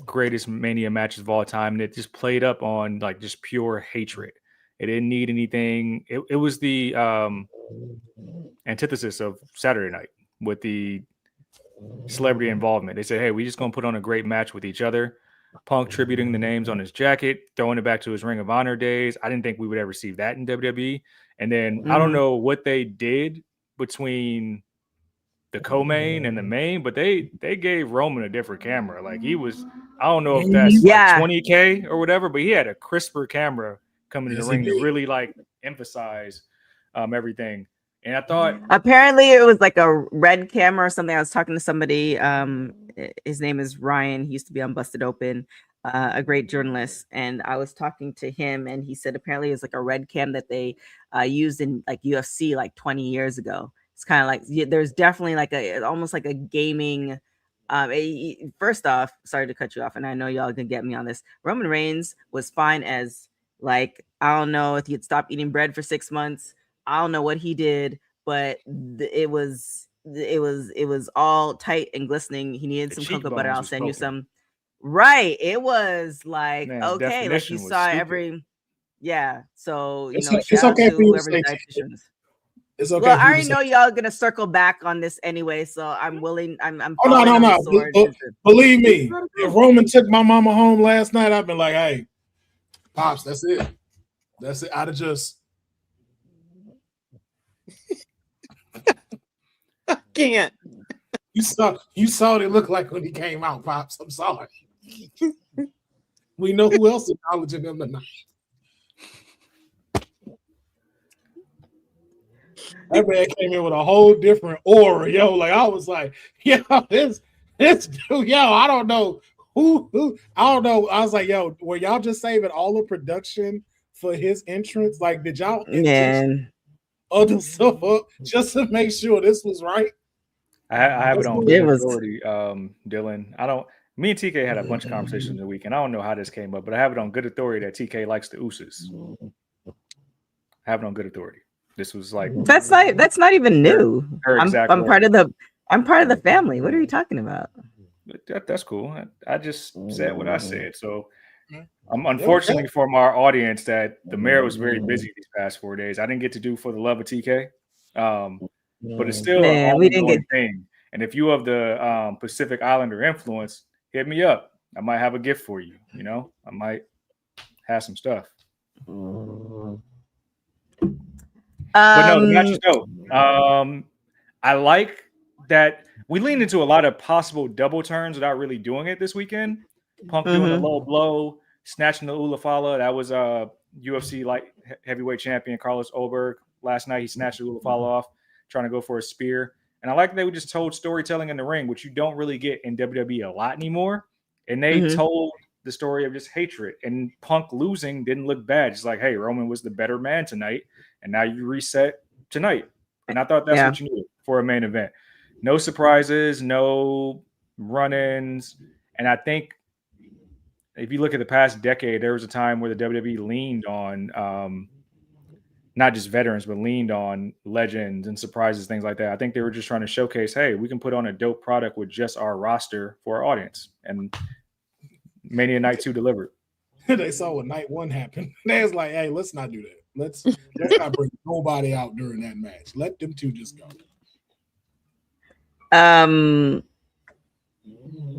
greatest Mania matches of all time. And it just played up on like just pure hatred. It didn't need anything. It was the antithesis of Saturday night with the celebrity involvement. They said, hey, we just going to put on a great match with each other. Punk tributing the names on his jacket, throwing it back to his Ring of Honor days. I didn't think we would ever see that in WWE. And then I don't know what they did between the co-main and the main, but they gave Roman a different camera. Like he was, I don't know if that's like 20K or whatever, but he had a crisper camera coming to the ring to really like emphasize everything. And I thought apparently it was like a red camera or something. I was talking to somebody. His name is Ryan. He used to be on Busted Open, a great journalist. And I was talking to him, and he said apparently it's like a red cam that they used in like UFC like 20 years ago. It's kind of like there's definitely like almost like a gaming. First off, sorry to cut you off, and I know y'all can get me on this. Roman Reigns was fine as Like, I don't know if he had stopped eating bread for 6 months. I don't know what he did, but it was all tight and glistening. He needed The some cocoa butter. cheekbones I'll was send you poking. some. Right. It was like, Man's okay, like you definition was saw stupid. Yeah. So, It's shout out okay to for you to whoever's say dietitian. it's okay. Well, for I you already to know say. y'all gonna circle back on this anyway, so I'm willing. I'm Oh no, falling on the no. sword. Believe me, if Roman took my mama home last night, I've been like, hey, pops, that's it. That's it. I'd have just. I can't. You saw what it looked like when he came out, pops. I'm sorry. We know who else acknowledging him tonight. That man came in with a whole different aura, yo. Like I was like, yo, this dude, yo, I don't know who, I don't know. I was like, yo, were y'all just saving all the production for his entrance? Like, did y'all Man, other stuff up just to make sure this was right? I have it on It good was- authority, Dylan. Me and TK had a bunch of conversations in the weekend. I don't know how this came up, but I have it on good authority that TK likes the Usos. I have it on good authority. This was like that's not even new. her I'm exact part words. I'm part of the family. What are you talking about? That's cool. I just said what I said. So Yeah. unfortunately for my audience that the mayor was very busy these past 4 days. I didn't get to do For the Love of TK. But it's still Man, an we didn't ongoing get- thing. And if you have the Pacific Islander influence, hit me up. I might have a gift for you. I might have some stuff. But no, the match is dope. I like that we leaned into a lot of possible double turns without really doing it this weekend. Punk doing the low blow, snatching the Ulafala. That was UFC light heavyweight champion Carlos Oberg last night. He snatched the Ulafala off, trying to go for a spear. And I like that they just told storytelling in the ring, which you don't really get in WWE a lot anymore. And they told the story of just hatred. And Punk losing didn't look bad. It's like, hey, Roman was the better man tonight, and now you reset tonight. And I thought that's what you needed for a main event. No surprises, no run-ins. And I think if you look at the past decade, there was a time where the WWE leaned on not just veterans, but leaned on legends and surprises, things like that. I think they were just trying to showcase, hey, we can put on a dope product with just our roster for our audience. And Mania Night 2 delivered. They saw what night 1 happened. They was like, hey, let's not do that. Let's not bring nobody out during that match. Let them two just go. All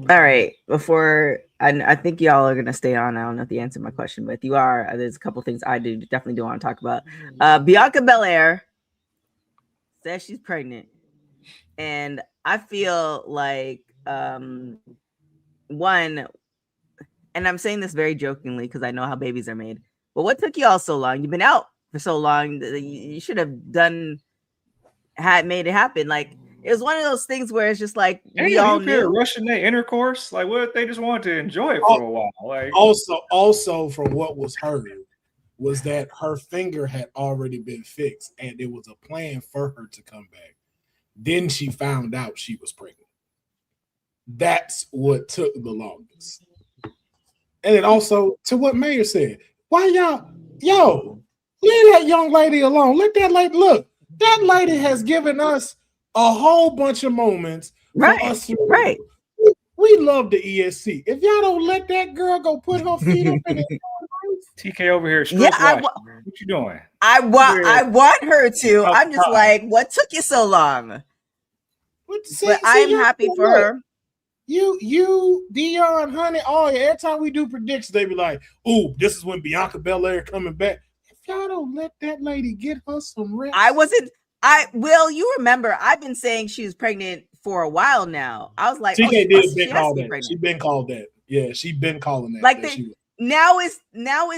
right. Before I think y'all are gonna stay on. I don't know if you answered my question, but if you are, there's a couple things I definitely do want to talk about. Bianca Belair says she's pregnant, and I feel like one, and I'm saying this very jokingly because I know how babies are made. But what took you all so long? You've been out for so long. You should have made it happen. Like, it was one of those things where it's just like we all knew. Rushing their intercourse, like what if they just wanted to enjoy it for a while? Like also from what was heard was that her finger had already been fixed and it was a plan for her to come back. Then she found out she was pregnant. That's what took the longest. And then also to what Mayor said, why y'all leave that young lady alone? Let that lady look. That lady has given us a whole bunch of moments. Right. We love the ESC. If y'all don't let that girl go put her feet up in it, TK over here. What you doing? I want her to. I'm just like, what took you so long? But I'm happy for her. You, Dion, honey, every time we do predictions, they be like, "Ooh, this is when Bianca Belair coming back." If y'all don't let that lady get her some rest, Will, you remember I've been saying she was pregnant for a while now. I was like, TK been called that. She been called that. Yeah, she been calling that. Like now is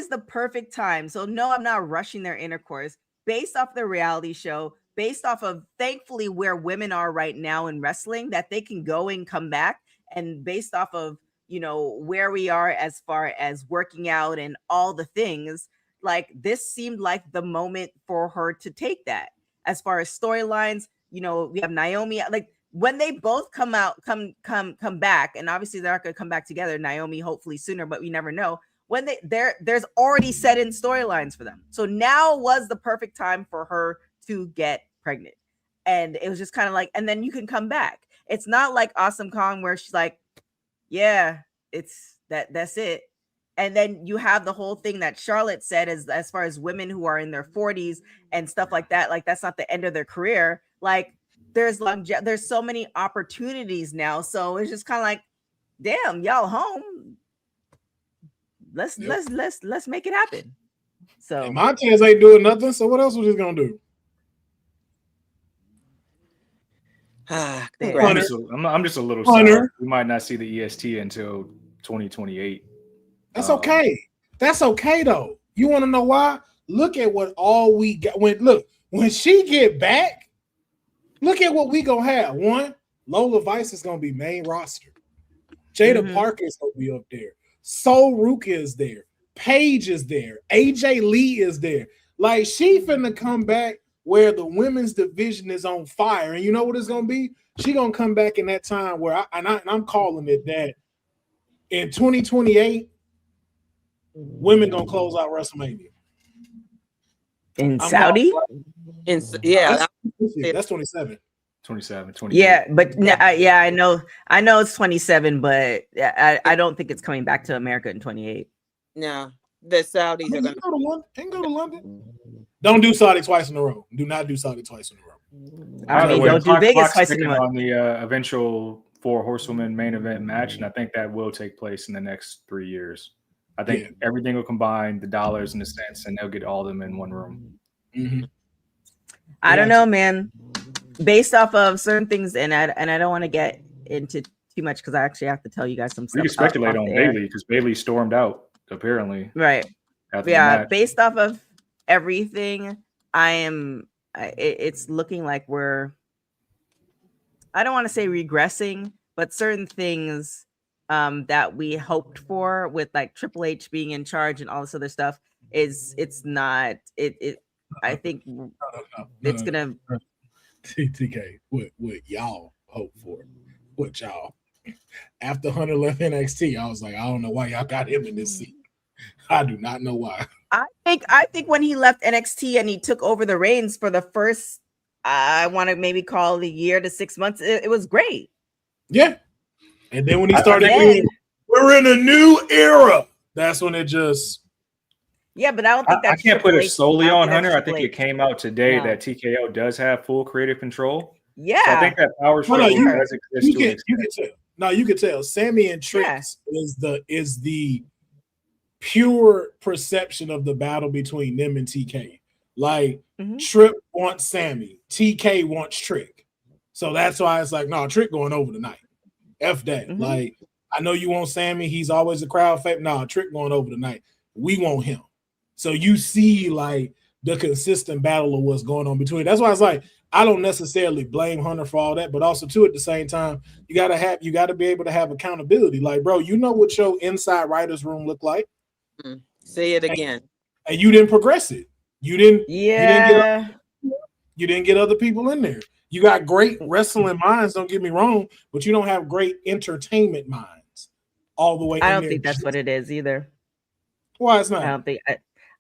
the perfect time. So no, I'm not rushing their intercourse based off the reality show, based off of thankfully where women are right now in wrestling, that they can go and come back, and based off of where we are as far as working out and all the things. Like, this seemed like the moment for her to take that. As far as storylines, we have Naomi. Like, when they both come back, and obviously they're not going to come back together. Naomi hopefully sooner, but we never know. when there's already set in storylines for them. So now was the perfect time for her to get pregnant. And it was just kind of like, and then you can come back. It's not like Awesome Kong where she's like, yeah, it's that's it. And then you have the whole thing that Charlotte said as far as women who are in their 40s and stuff like that. Like, that's not the end of their career. Like, there's so many opportunities now. So it's just kind of like, damn, y'all home. Let's make it happen. So and Montez ain't doing nothing. So what else was he gonna do? I'm just a little Hunter. sour. We might not see the EST until 2028. That's okay. That's okay though. You want to know why? Look at what all we got. When she get back, look at what we gonna have. One, Lola Vice is gonna be main roster. Jada Parker is gonna be up there. Sol Ruka is there. Paige is there. AJ Lee is there. Like, she finna come back where the women's division is on fire. And you know what it's gonna be? She gonna come back in that time where I'm calling it that in 2028, women gonna close out WrestleMania. In Saudi? That's 27. 27. Yeah, but I know it's 27, but I don't think it's coming back to America in 28. No, the Saudis are going to go to London. Don't do Saudi twice in a row. Do not do Saudi twice in a row. I mean, don't do Vegas twice in a row. On the eventual 4 Horsewomen main event match, and I think that will take place in the next 3 years. I think everything will combine, the dollars and the cents, and they'll get all of them in one room. Mm-hmm. I don't know, man. Based off of certain things, and I don't want to get into too much because I actually have to tell you guys some stuff. We can speculate on Bayley because Bayley stormed out, apparently. Right. Yeah, based off of everything, it's looking like we're, I don't want to say regressing, but certain things that we hoped for with like Triple H being in charge and all this other stuff it's not I think it's gonna TK, what y'all hope for? What y'all? After Hunter left NXT, I was like, I don't know why y'all got him in this seat. I do not know why. I think when he left NXT and he took over the reins for the first, I want to maybe call it a year to 6 months, it was great. Yeah. And then when he started being, we're in a new era, that's when it just. Yeah, but I don't think I can't put it solely on Hunter. I think it came out today that TKO does have full creative control. Yeah. So I think that power struggle does exist. You can tell. No, you can tell. Sammy and Trix is the pure perception of the battle between them and TK. Like, Tripp wants Sammy, TK wants Trick. So that's why it's like, no, Trick going over tonight. F that. Like, I know you want Sammy. He's always a crowd favorite. No, Trick going over tonight. We want him. So you see, like, the consistent battle of what's going on between. That's why it's like, I don't necessarily blame Hunter for all that, but also too at the same time, you gotta be able to have accountability. Like, bro, you know what your inside writers room look like. Say it again. And you didn't progress it. You didn't get other people in there. You got great wrestling minds, don't get me wrong, but you don't have great entertainment minds all the way. I don't think that's what it is either. Why it's not? I don't think.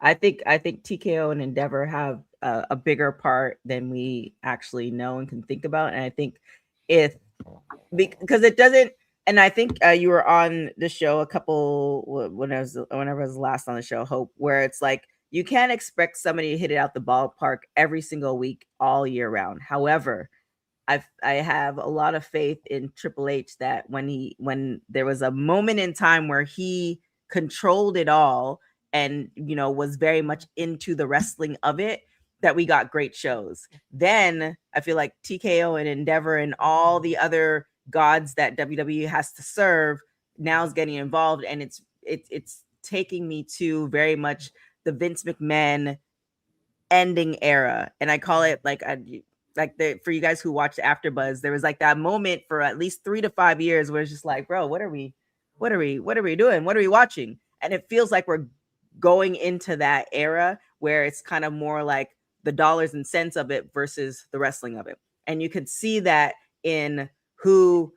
I think TKO and Endeavor have a bigger part than we actually know and can think about, and I think because it doesn't. And I think you were on the show a couple whenever I was last on the show, Hope, where it's like you can't expect somebody to hit it out the ballpark every single week all year round. However, I have a lot of faith in Triple H that when there was a moment in time where he controlled it all and was very much into the wrestling of it, that we got great shows. Then I feel like TKO and Endeavor and all the other gods that WWE has to serve now is getting involved, and it's taking me to very much the Vince McMahon ending era. And I call it for you guys who watched AfterBuzz, there was like that moment for at least 3 to 5 years where it's just like, bro, what are we doing? What are we watching? And it feels like we're going into that era where it's kind of more like the dollars and cents of it versus the wrestling of it. And you could see that in who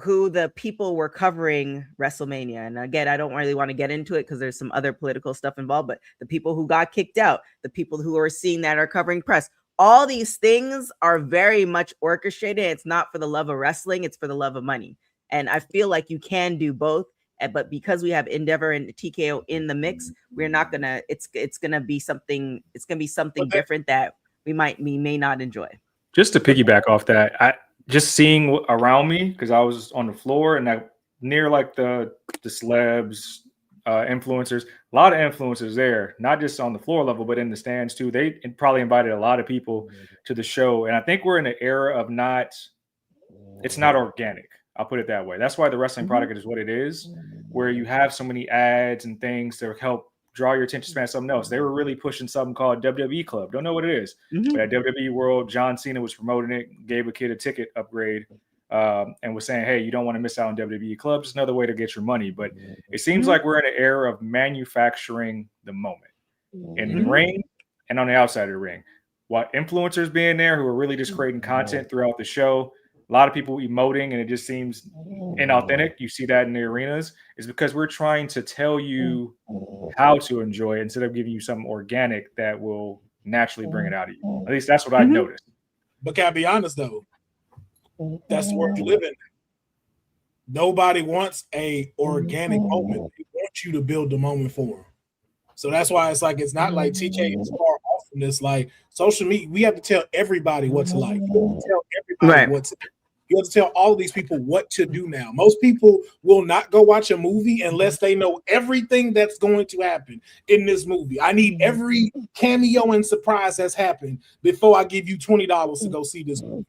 who the people were covering WrestleMania. And again, I don't really want to get into it because there's some other political stuff involved, but the people who got kicked out, the people who are seeing that are covering press, all these things are very much orchestrated. It's not for the love of wrestling, it's for the love of money. And I feel like you can do both. But because we have Endeavor and TKO in the mix, we're not gonna, it's gonna be something different that we may not enjoy. Just to piggyback off that, I just seeing around me, because I was on the floor and that near like the celebs, influencers, a lot of influencers there, not just on the floor level, but in the stands too. They probably invited a lot of people to the show. And I think we're in an era of it's not organic. I'll put it that way. That's why the wrestling product is what it is, where you have so many ads and things to help draw your attention span to something else. They were really pushing something called WWE Club. Don't know what it is. But at WWE World, John Cena was promoting it, gave a kid a ticket upgrade, and was saying, hey, you don't want to miss out on WWE Club. Just another way to get your money. But it seems like we're in an era of manufacturing the moment in the ring and on the outside of the ring. What influencers being there who are really just creating content throughout the show, a lot of people emoting, and it just seems inauthentic. You see that in the arenas. Is because we're trying to tell you how to enjoy it instead of giving you something organic that will naturally bring it out of you. At least that's what I noticed. But can I be honest though? That's the world you live in. Nobody wants a organic moment. They want you to build the moment for them. So that's why it's like, it's not like TK is far off from this. Like social media, we have to tell everybody what to like. We have to tell everybody what to do. You have to tell all of these people what to do now. Most people will not go watch a movie unless they know everything that's going to happen in this movie. I need every cameo and surprise that's happened before I give you $20 to go see this movie.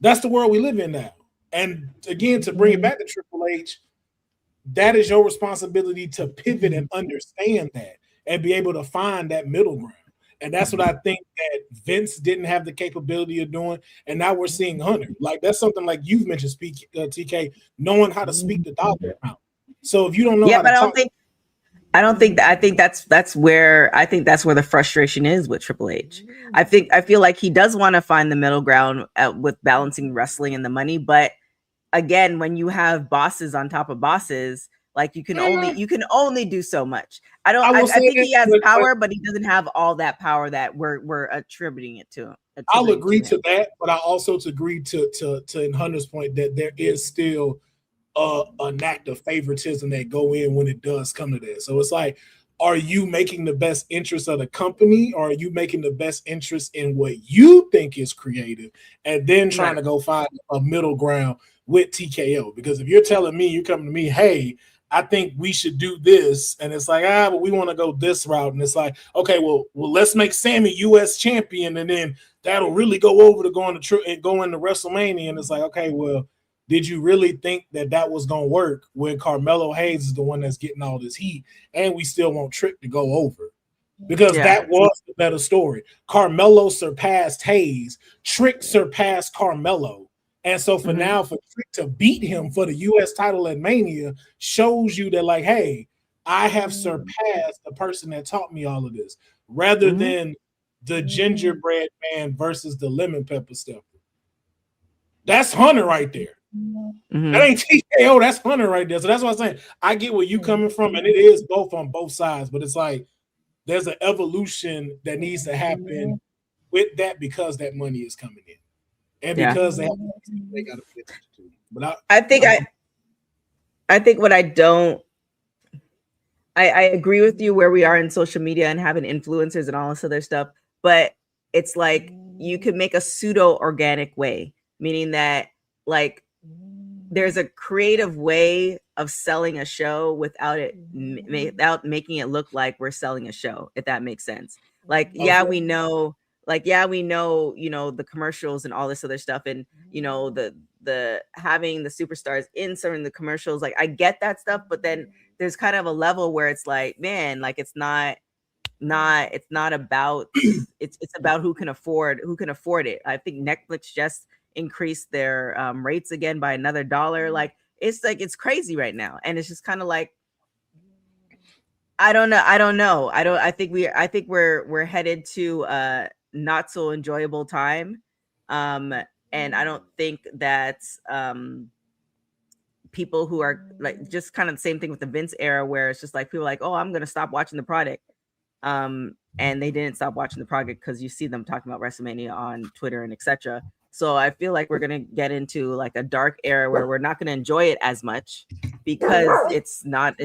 That's the world we live in now. And again, to bring it back to Triple H, that is your responsibility to pivot and understand that and be able to find that middle ground. And that's what I think that Vince didn't have the capability of doing. And now we're seeing Hunter. Like that's something like you've mentioned, TK, knowing how to speak the dollar amount. So if you don't know how to talk, I think that's where the frustration is with Triple H. I feel like he does want to find the middle ground with balancing wrestling and the money, but again, when you have bosses on top of bosses, like you can only do so much. I think he has power, but he doesn't have all that power that we're attributing it to. I'll agree to that, but I also agree to in Hunter's point that there is still an act of favoritism that go in when it does come to that. So it's like, are you making the best interest of the company, or are you making the best interest in what you think is creative, and then trying to go find a middle ground with TKO? Because if you're telling me, you're coming to me, hey, I think we should do this, and it's like, but we want to go this route, and it's like, okay, well, let's make Sammy U.S. champion, and then that'll really go over to go into WrestleMania, and it's like, okay, well, did you really think that was going to work when Carmelo Hayes is the one that's getting all this heat, and we still want Trick to go over? Because that was the better story. Carmelo surpassed Hayes, Trick surpassed Carmelo. And so for now, for Trick to beat him for the U.S. title at Mania shows you that, like, hey, I have surpassed the person that taught me all of this, rather than the gingerbread man versus the lemon pepper stepper. That's Hunter right there. That ain't TKO. That's Hunter right there. So that's what I'm saying. I get where you coming from, and it is both on both sides. But it's like there's an evolution that needs to happen with that because that money is coming in. And because they got to pay attention to it. But I think what I don't, I agree with you where we are in social media and having influencers and all this other stuff, but it's like you can make a pseudo organic way, meaning that like there's a creative way of selling a show without making it look like we're selling a show, if that makes sense. Like, we know, the commercials and all this other stuff, and the having the superstars in some of the commercials, like I get that stuff, but then there's kind of a level where it's like, man, like it's not about it's about who can afford it. I think Netflix just increased their rates again by another $1. Like it's crazy right now, and it's just kind of like, I don't know. I think we're headed to not so enjoyable time, and I don't think that people who are like just kind of the same thing with the Vince era, where it's just like people are like, oh, I'm gonna stop watching the product. And they didn't stop watching the product because you see them talking about WrestleMania on Twitter and etc. So I feel like we're gonna get into like a dark era where we're not gonna enjoy it as much because it's not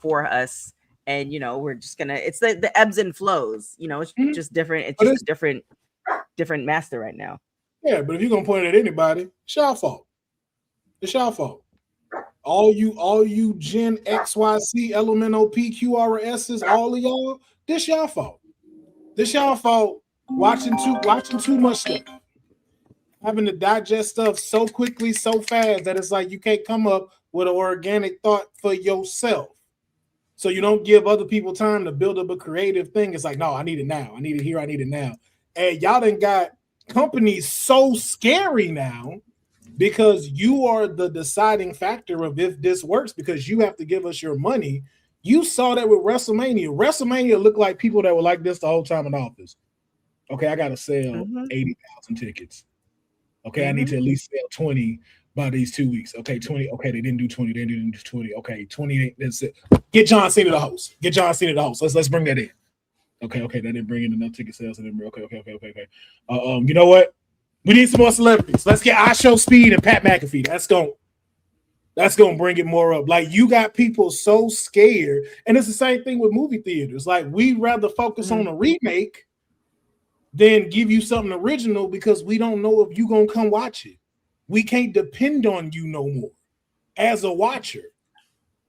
for us. And we're just gonna, it's the ebbs and flows, it's just different. It's just a different master right now. Yeah, but if you're gonna point it at anybody, it's y'all fault. It's y'all fault. All you Gen XYC, Elemental PQRSs, all of y'all, this y'all fault. This y'all fault watching too much stuff. Having to digest stuff so quickly, so fast that it's like you can't come up with an organic thought for yourself. So you don't give other people time to build up a creative thing. It's like, no, I need it now. I need it here. I need it now. And y'all done got companies so scary now because you are the deciding factor of if this works because you have to give us your money. You saw that with WrestleMania. WrestleMania looked like people that were like this the whole time in office. Okay, I got to sell 80,000 tickets. Okay, I need to at least sell 20 by these 2 weeks. Okay, 20. Okay, they didn't do 20. They didn't do 20. Okay, 28. That's it. Get John Cena the host. Let's bring that in. Okay. That didn't bring in enough ticket sales. Okay. You know what? We need some more celebrities. Let's get iShow Speed and Pat McAfee. That's gonna bring it more up. Like you got people so scared, and it's the same thing with movie theaters. Like we'd rather focus on a remake than give you something original because we don't know if you gonna come watch it. We can't depend on you no more as a watcher.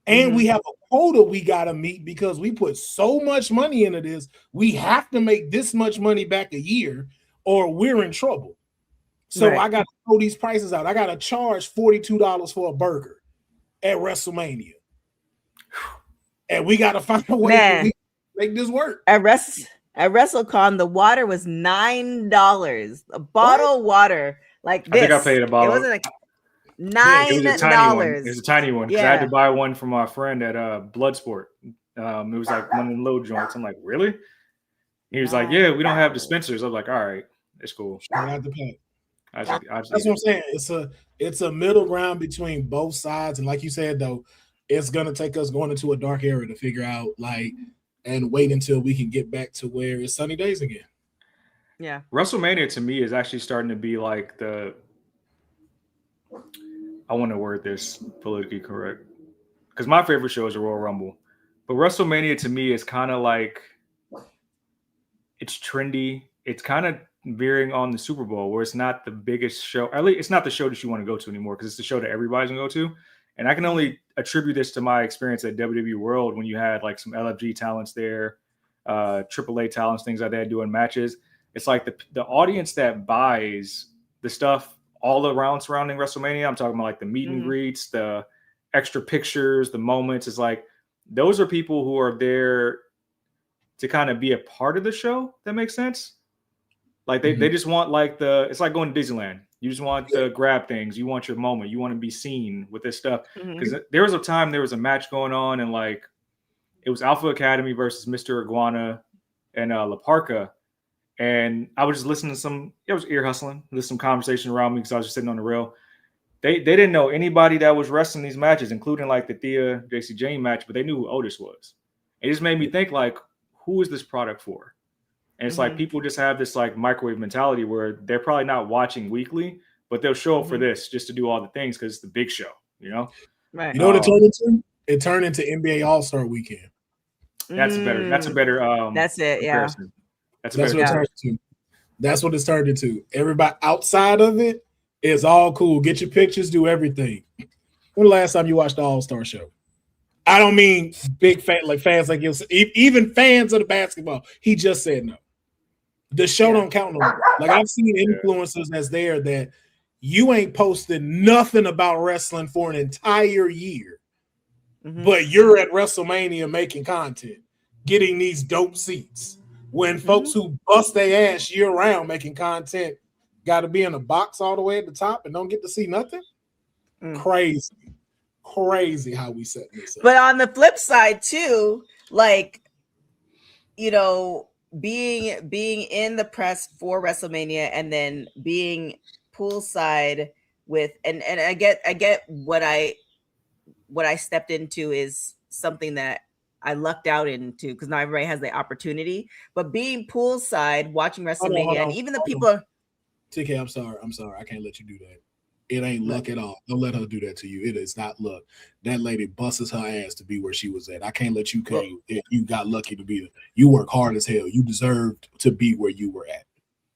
And we have a quota we got to meet because we put so much money into this. We have to make this much money back a year or we're in trouble. So I got to throw these prices out. I got to charge $42 for a burger at WrestleMania. And we got to find a way to make this work. At WrestleCon, the water was $9. A bottle of water like this. I think I paid a bottle. It wasn't like $9. It was a tiny one. Yeah. I had to buy one from my friend at Bloodsport. It was like one of the low joints. I'm like, really? He was like, yeah, we don't have dispensers. I was like, all right, it's cool. That's what I'm saying. It's a middle ground between both sides. And like you said, though, it's gonna take us going into a dark era to figure out and wait until we can get back to where it's sunny days again. Yeah. WrestleMania to me is actually starting to be like I want to word this politically correct because my favorite show is the Royal Rumble, but WrestleMania to me is kind of like it's trendy. It's kind of veering on the Super Bowl where it's not the biggest show. At least it's not the show that you want to go to anymore because it's the show that everybody's gonna go to. And I can only attribute this to my experience at WWE World when you had like some LFG talents there, AAA talents, things like that doing matches. It's like the audience that buys the stuff all around surrounding WrestleMania. I'm talking about like the meet and greets, the extra pictures, the moments. It's like those are people who are there to kind of be a part of the show. That makes sense. Like they just want it's like going to Disneyland. You just want to grab things. You want your moment. You want to be seen with this stuff. Because there was a time there was a match going on and like it was Alpha Academy versus Mr. Iguana and La Parka. And I was just listening to it was ear hustling. There's some conversation around me because I was just sitting on the rail. They didn't know anybody that was wrestling these matches, including like the Thea JC Jane match, but they knew who Otis was. It just made me think like, who is this product for? And it's like people just have this like microwave mentality where they're probably not watching weekly, but they'll show up for this just to do all the things because it's the big show, you know? Right. You know what it turned into? It turned into NBA All-Star Weekend. That's a better that's it, comparison. That's what it turned into. That's what it's turned into. Everybody outside of it is all cool. Get your pictures, do everything. When the last time you watched the All-Star show? I don't mean big fans like you, even fans of the basketball. He just said no. The show don't count no more. Like I've seen influencers that's there that you ain't posted nothing about wrestling for an entire year, but you're at WrestleMania making content, getting these dope seats. When folks who bust their ass year round making content got to be in a box all the way at the top and don't get to see nothing. Crazy how we set this up. But on the flip side too, like, you know, being in the press for WrestleMania and then being poolside with and I get what what I stepped into is something that I lucked out into because not everybody has the opportunity. But being poolside, watching WrestleMania, and even the people are. TK, I'm sorry. I can't let you do that. It ain't luck at all. Don't let her do that to you. It is not luck. That lady busts her ass to be where she was at. I can't let you you got lucky to be there. You work hard as hell. You deserved to be where you were at.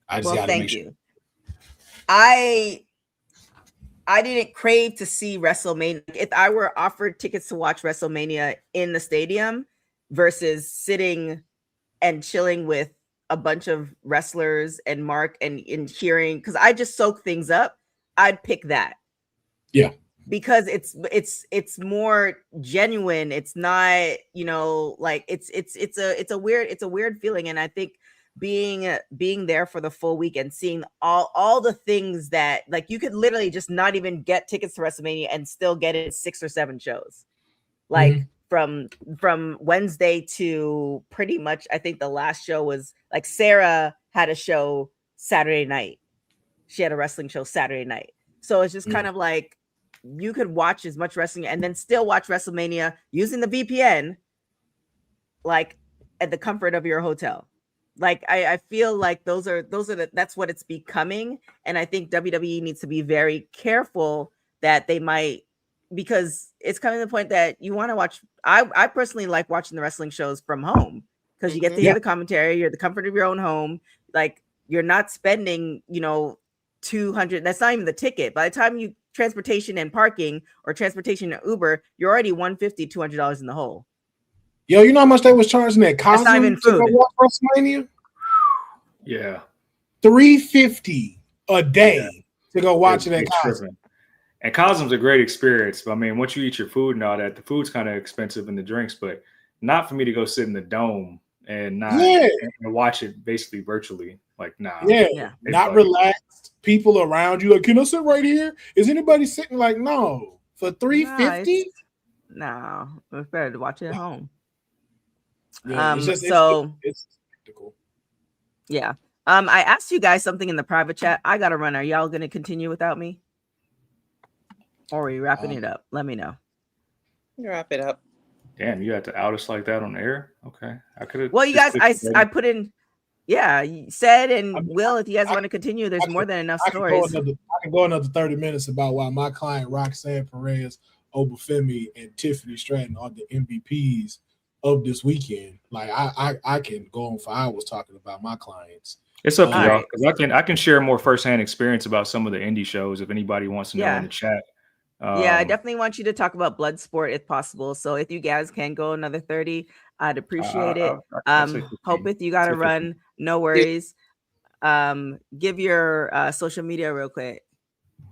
I just gotta make sure. I didn't crave to see WrestleMania. If I were offered tickets to watch WrestleMania in the stadium versus sitting and chilling with a bunch of wrestlers and Mark and hearing, because I just soak things up, I'd pick that. Yeah. Because it's more genuine. It's not, like it's a weird feeling. And I think being there for the full week and seeing all the things that, like, you could literally just not even get tickets to WrestleMania and still get in 6 or 7 shows. Like from Wednesday to pretty much, I think the last show was like Sarah had a show Saturday night. She had a wrestling show Saturday night. So it's just kind of like you could watch as much wrestling and then still watch WrestleMania using the VPN, like at the comfort of your hotel. Like I feel like that's what it's becoming. And I think WWE needs to be very careful that they might, because it's coming to the point that you want to watch. I personally like watching the wrestling shows from home because you get to hear the commentary. You're at the comfort of your own home. Like you're not spending, $200. That's not even the ticket. By the time you transportation and parking or transportation and Uber, you're already $150, $200 in the hole. Yo, you know how much they was charging at Cosm to go watch WrestleMania? Yeah. $350 a day to go watch it at Cosm. And Cosm's a great experience. I mean, once you eat your food and all that, the food's kind of expensive and the drinks, but not for me to go sit in the dome and not and watch it basically virtually. Like, nah. Yeah. Not relaxed. People around you. Like, can I sit right here? Is anybody sitting? Like, no. For $350? No. It's better to watch it at home. Yeah, it's spectacle. Yeah. I asked you guys something in the private chat. I gotta run. Are y'all gonna continue without me? Or are we wrapping it up? Let me know. Wrap it up. Damn, you had to out us like that on the air? Okay. I could have. Well, you guys, I put in, said and Will, if you guys want to continue, there's more than enough stories. I can go another 30 minutes about why my client Roxanne Perez, Obafemi, and Tiffany Stratton are the MVPs of this weekend. Like I can go on for hours talking about my clients. It's up to y'all because I can share more firsthand experience about some of the indie shows if anybody wants to know in the chat. I definitely want you to talk about Bloodsport if possible. So if you guys can go another 30, I'd appreciate it. Hope if you got to run, no worries. Give your social media real quick.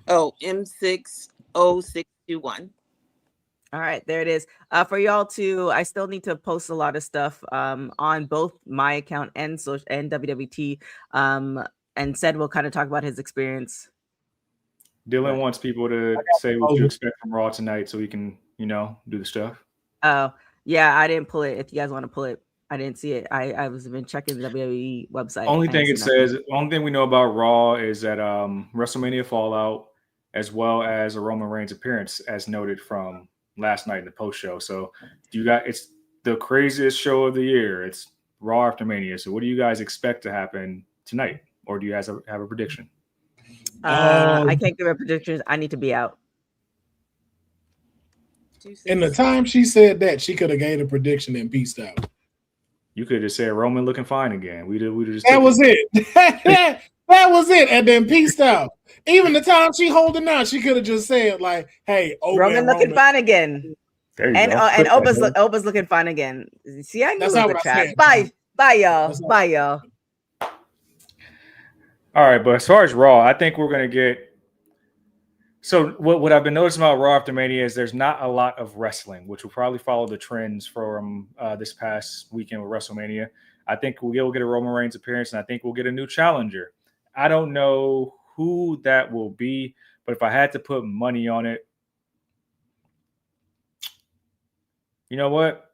M60621. All right, there it is. For y'all too, I still need to post a lot of stuff on both my account and WWT. And said we'll kind of talk about his experience. Dylan wants people to say what you expect from Raw tonight so we can, do the stuff. Oh, yeah, I didn't pull it. If you guys want to pull it, I didn't see it. I was been checking the WWE website. Only thing we know about Raw is that WrestleMania Fallout, as well as a Roman Reigns appearance, as noted from last night in the post show. So it's the craziest show of the year. It's Raw after Mania. So what do you guys expect to happen tonight? Or do you guys have a prediction? I can't give a prediction. I need to be out. In the time she said that, she could have gave a prediction and peaced out. You could have just said Roman looking fine again. That was it. That was it, and then peaced out. Even the time she holding out, she could have just said like, "Hey, Roman looking fine again." And Oba's looking fine again. See, I knew it was the trap. Bye, y'all. Bye, y'all. All right, but as far as Raw, I think we're going to get. So what I've been noticing about Raw after Mania is there's not a lot of wrestling, which will probably follow the trends from this past weekend with WrestleMania. I think we'll get a Roman Reigns appearance, and I think we'll get a new challenger. I don't know who that will be, but if I had to put money on it, you know what?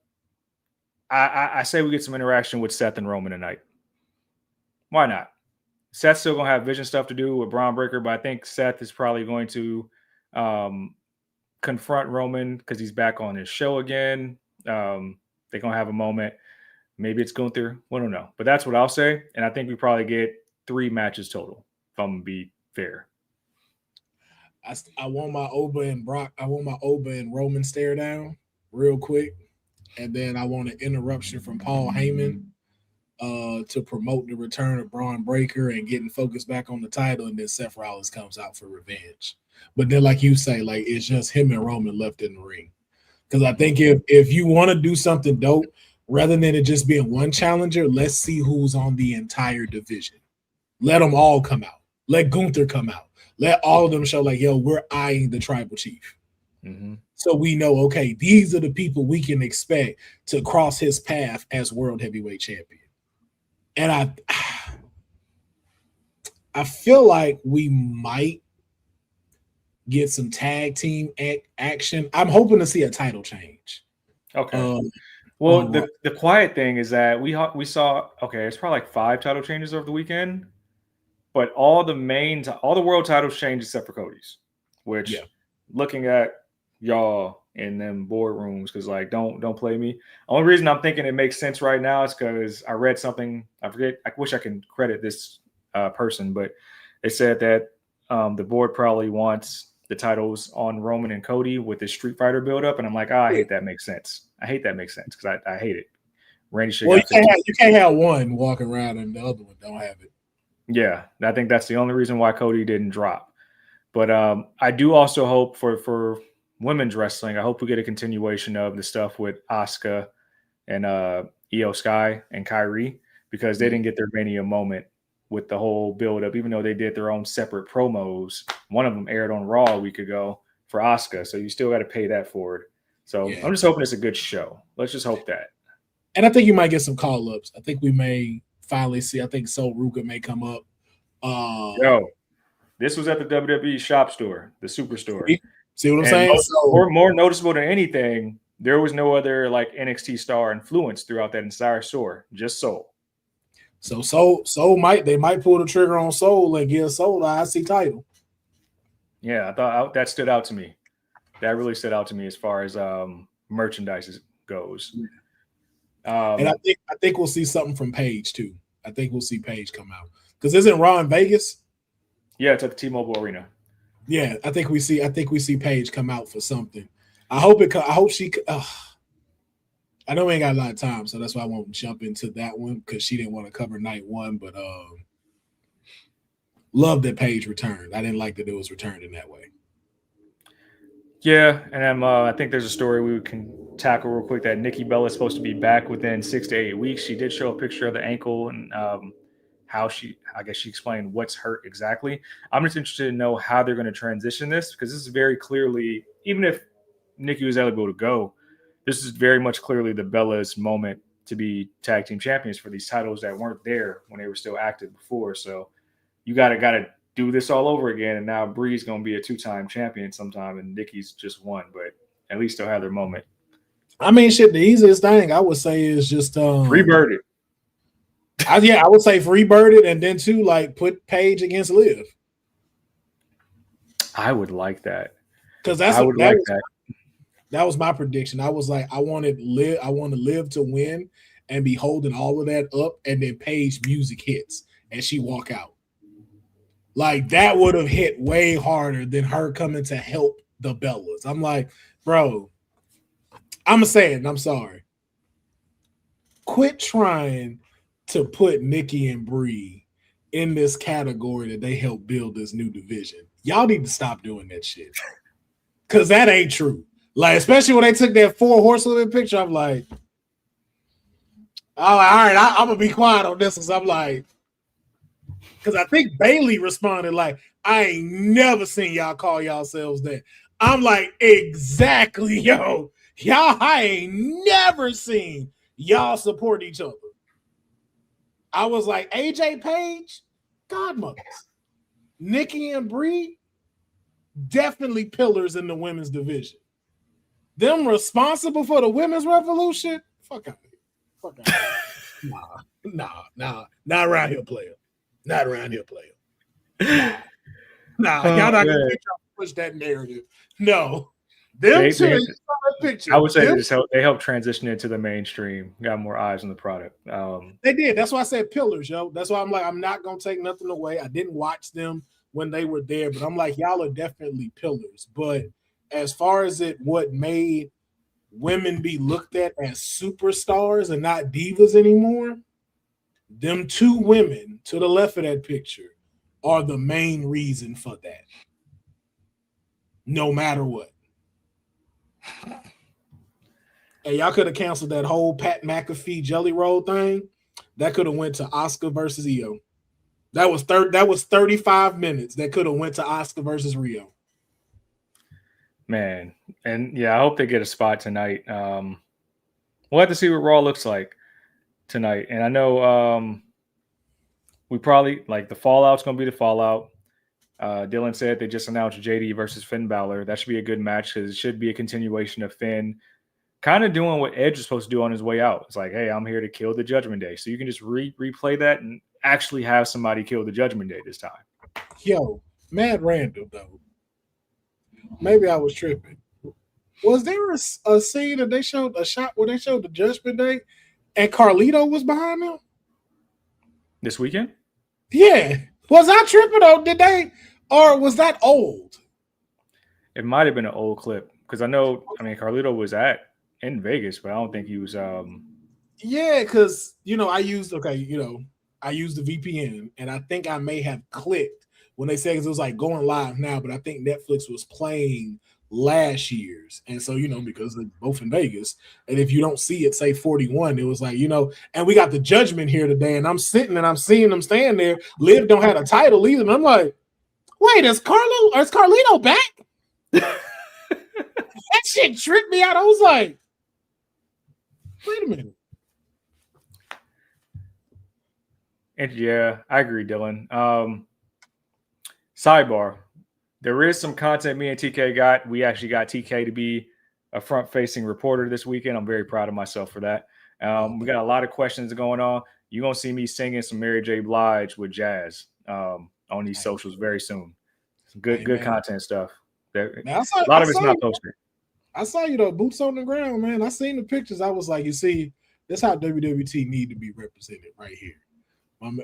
I say we get some interaction with Seth and Roman tonight. Why not? Seth's still going to have vision stuff to do with Braun Breaker, but I think Seth is probably going to confront Roman because he's back on his show again. They're gonna have a moment. Maybe it's Gunther. We don't know, but that's what I'll say. And I think we probably get 3 matches total. If I'm gonna be fair. I want my Oba and Brock. I want my Oba and Roman stare down real quick, and then I want an interruption from Paul Heyman to promote the return of Braun Breaker and getting focused back on the title, and then Seth Rollins comes out for revenge. But then, like you say, like it's just him and Roman left in the ring. Because I think if you want to do something dope, rather than it just being one challenger, let's see who's on the entire division. Let them all come out. Let Gunther come out. Let all of them show like, yo, we're eyeing the tribal chief. Mm-hmm. So we know, okay, these are the people we can expect to cross his path as world heavyweight champion. And I feel like we might get some tag team action. I'm hoping to see a title change. Okay. Well, the quiet thing is that we saw, okay, it's probably like 5 title changes over the weekend, but all the world titles changed except for Cody's, which looking at y'all in them boardrooms, because like don't play me. Only reason I'm thinking it makes sense right now is because I read something, I forget, I wish I can credit this person, but they said that the board probably wants the titles on Roman and Cody with this Street Fighter build-up, and I'm like, I hate that makes sense. I hate that makes sense because I hate it. Randy should. Well, you can't have one walking around and the other one don't have it. Yeah, I think that's the only reason why Cody didn't drop. But I do also hope for women's wrestling, I hope we get a continuation of the stuff with Asuka and Io Sky and Kyrie, because they didn't get their Mania moment with the whole build-up, even though they did their own separate promos. One of them aired on Raw a week ago for Asuka, so you still got to pay that forward. So I'm just hoping it's a good show. Let's just hope that. And I think you might get some call-ups. I think we may finally see. I think Sol Ruka may come up. Yo, this was at the WWE shop store, the superstore. See what I'm saying? More noticeable than anything, there was no other like NXT star influence throughout that entire store, just Sol. So Sol might pull the trigger on Sol and give Sol the IC title. Yeah, I thought that stood out to me. That really stood out to me as far as merchandise goes. And I think we'll see something from Paige too. I think we'll see Paige come out, because isn't Raw in Vegas? Yeah, it's at the T-Mobile Arena. Yeah, I think we see Paige come out for something. I hope she. I know we ain't got a lot of time, so that's why I won't jump into that one, because she didn't want to cover night one. But love that Paige returned. I didn't like that it was returned in that way. Yeah, and I think there's a story we can tackle real quick that Nikki Bella is supposed to be back within 6 to 8 weeks. She did show a picture of the ankle and how she explained what's hurt exactly. I'm just interested to know how they're going to transition this, because this is very clearly, even if Nikki was able to go, this is very much clearly the Bella's moment to be tag team champions for these titles that weren't there when they were still active before. So you gotta do this all over again. And now Bree's going to be a 2-time champion sometime, and Nikki's just one, but at least they'll have their moment. I mean, shit, the easiest thing I would say is just rebird it. I would say rebird it, and then too, like, put Paige against Liv. I would like that. Because that was my prediction. I was like, I want Liv to win and be holding all of that up, and then Paige music hits and she walk out. Like, that would have hit way harder than her coming to help the Bellas. I'm like, bro, I'm gonna say it, and I'm sorry. Quit trying to put Nikki and Bree in this category that they helped build this new division. Y'all need to stop doing that shit, because that ain't true. Like, especially when they took that 4 horsewomen picture, I'm like, all right, I'm gonna be quiet on this, because I'm like, because I think Bailey responded like, I ain't never seen y'all call yourselves that. I'm like, exactly, yo. Y'all, I ain't never seen y'all support each other. I was like, AJ Page, godmothers. Nikki and Bree, definitely pillars in the women's division. Them responsible for the women's revolution? Fuck out of here. Nah. Not around here, player. Not around here, player. Nah. Y'all not gonna push that narrative. No. Them They, two, they, you saw that picture. I would say Them, they helped transition into the mainstream, got more eyes on the product. they did. That's why I said pillars, yo. That's why I'm like, I'm not gonna take nothing away. I didn't watch them when they were there, but I'm like, y'all are definitely pillars. But as far as what made women be looked at as superstars and not divas anymore, them two women to the left of that picture are the main reason for that. No matter what. Hey, y'all could have canceled that whole Pat McAfee Jelly Roll thing. That could have went to Oscar versus Io. That was 35 minutes. That could have went to Oscar versus Rio. Man, and yeah, I hope they get a spot tonight. We'll have to see what Raw looks like tonight. And I know we probably like the fallout's going to be the fallout. Dylan said they just announced JD versus Finn Balor. That should be a good match because it should be a continuation of Finn kind of doing what Edge was supposed to do on his way out. It's like, hey, I'm here to kill the Judgment Day. So you can just replay that and actually have somebody kill the Judgment Day this time. Yo, mad random though. Maybe I was tripping. Was there a scene that they showed, a shot where they showed the Judgment Day and Carlito was behind them? This weekend? Yeah. Was I tripping or did they, or was that old? It might have been an old clip because I mean, Carlito was in Vegas, but I don't think he was. Yeah, because I used the VPN, and I think I may have clicked when they said it was like going live now, but I think Netflix was playing last year's, and so because they're both in Vegas, and if you don't see it say 41, it was like and we got the Judgment here today, and I'm sitting and I'm seeing them stand there. Liv don't have a title either, and I'm like, wait, is Carlito back? That shit tripped me out. I was like, wait a minute. And yeah, I agree, Dylan. Sidebar. There is some content me and TK got. We actually got TK to be a front-facing reporter this weekend. I'm very proud of myself for that. We got a lot of questions going on. You're going to see me singing some Mary J. Blige with Jazz on these socials very soon. Some good content stuff. A lot of it's not posted. I saw you though, boots on the ground, man. I seen the pictures. I was like, you see, that's how WWT need to be represented right here.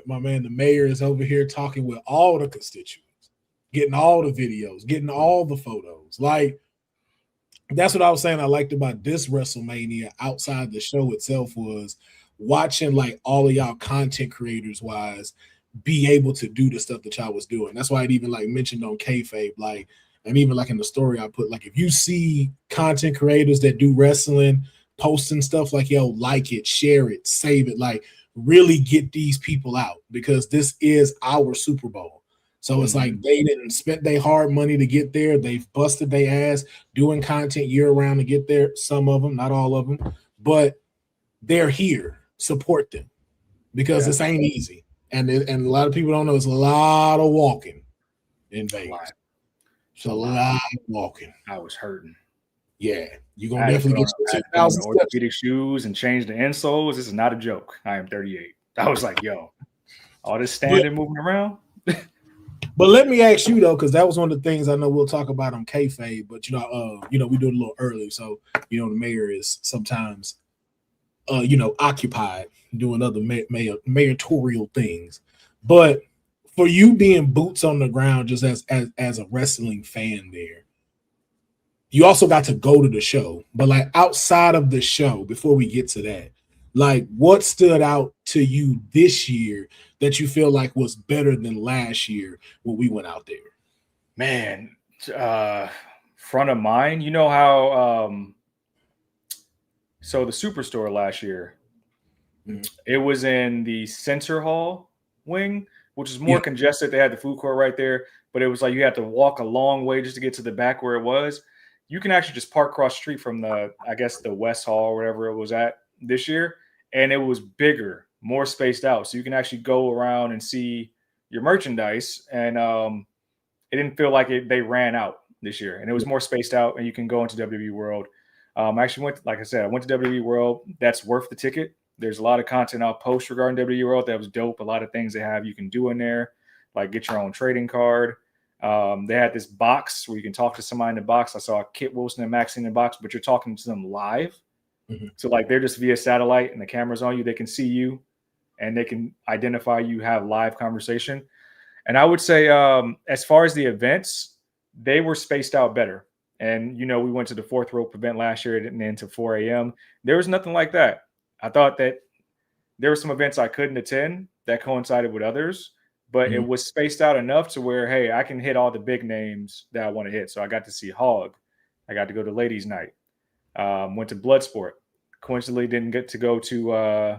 My man, the mayor is over here talking with all the constituents, getting all the videos, getting all the photos. Like, that's what I was saying I liked about this WrestleMania outside the show itself was watching like all of y'all content creators wise be able to do the stuff that y'all was doing. That's why I'd even like mentioned on kayfabe, like, and even like in the story I put, like if you see content creators that do wrestling posting stuff, like yo, like it, share it, save it, like really get these people out because this is our Super Bowl. So it's like they didn't spend their hard money to get there. They've busted their ass doing content year round to get there. Some of them, not all of them, but they're here. Support them because this ain't easy. And a lot of people don't know it's a lot of walking in Vegas. It's a lot of walking. I was hurting. Yeah, you're gonna definitely get your 2,000 orthopedic shoes and change the insoles. This is not a joke. I am 38. I was like, yo, all this standing, moving around. But let me ask you though, because that was one of the things I know we'll talk about on kayfabe. But we do it a little early, so the mayor is sometimes, occupied doing other mayoral things. But for you being boots on the ground, just as a wrestling fan there, you also got to go to the show. But like outside of the show, before we get to that, like what stood out to you this year that you feel like was better than last year when we went out there? Man, front of mind, you know how so the Superstore last year, it was in the center hall wing, which is more congested. They had the food court right there, but it was like you had to walk a long way just to get to the back where it was. You can actually just park across the street from the West Hall or whatever it was at this year. And it was bigger, more spaced out. So you can actually go around and see your merchandise. And it didn't feel like they ran out this year. And it was more spaced out and you can go into WWE World. I actually went to WWE World. That's worth the ticket. There's a lot of content I'll post regarding WWE World. That was dope. A lot of things they have you can do in there, like get your own trading card. They had this box where you can talk to somebody in the box. I saw Kit Wilson and Maxine in the box, but you're talking to them live. Mhm. So like they're just via satellite and the camera's on you. They can see you and they can identify you have live conversation. And I would say as far as the events, they were spaced out better. And, you know, we went to the fourth rope event last year and then to 4 a.m. There was nothing like that. I thought that there were some events I couldn't attend that coincided with others, but it was spaced out enough to where, hey, I can hit all the big names that I want to hit. So I got to see Hog. I got to go to Ladies Night. Went to Bloodsport. Coincidentally, didn't get to go to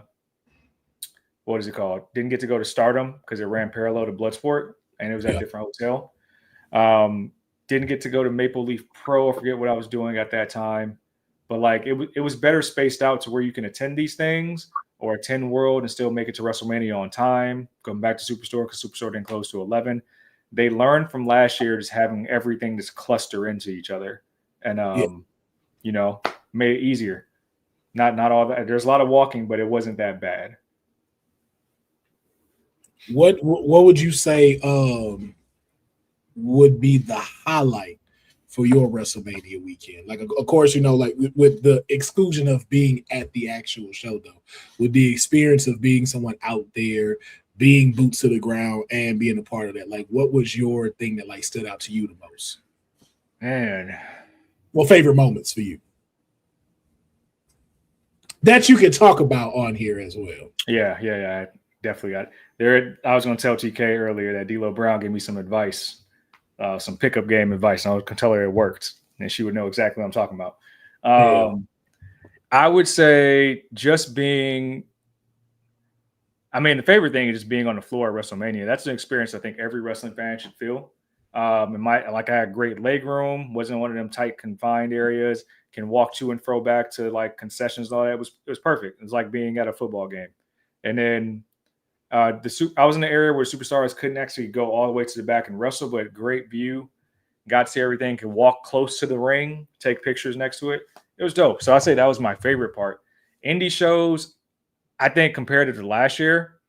what is it called? Didn't get to go to Stardom because it ran parallel to Bloodsport and it was at a different hotel. Didn't get to go to Maple Leaf Pro. I forget what I was doing at that time, but like it was better spaced out to where you can attend these things or attend World and still make it to WrestleMania on time. Going back to Superstore because Superstore didn't close to 11. They learned from last year just having everything just cluster into each other and you know, made it easier. Not all that. There's a lot of walking, but it wasn't that bad. What would you say would be the highlight for your WrestleMania weekend? Like, of course, you know, like with the exclusion of being at the actual show, though, with the experience of being someone out there, being boots to the ground, and being a part of that, like, what was your thing that like stood out to you the most? Man, well, favorite moments for you that you can talk about on here as well. Yeah, I definitely got there. I was going to tell TK earlier that D'Lo Brown gave me some advice. Some pickup game advice, and I could tell her it worked, and she would know exactly what I'm talking about. I would say just being, I mean, the favorite thing is just being on the floor at WrestleMania. That's an experience I think every wrestling fan should feel. I had great leg room, wasn't one of them tight confined areas, can walk to and fro back to like concessions and all that. It was perfect. It was like being at a football game. And then I was in the area where superstars couldn't actually go all the way to the back and wrestle, but great view. Got to see everything. Could walk close to the ring, take pictures next to it. It was dope. So I say that was my favorite part. Indie shows, I think compared to last year,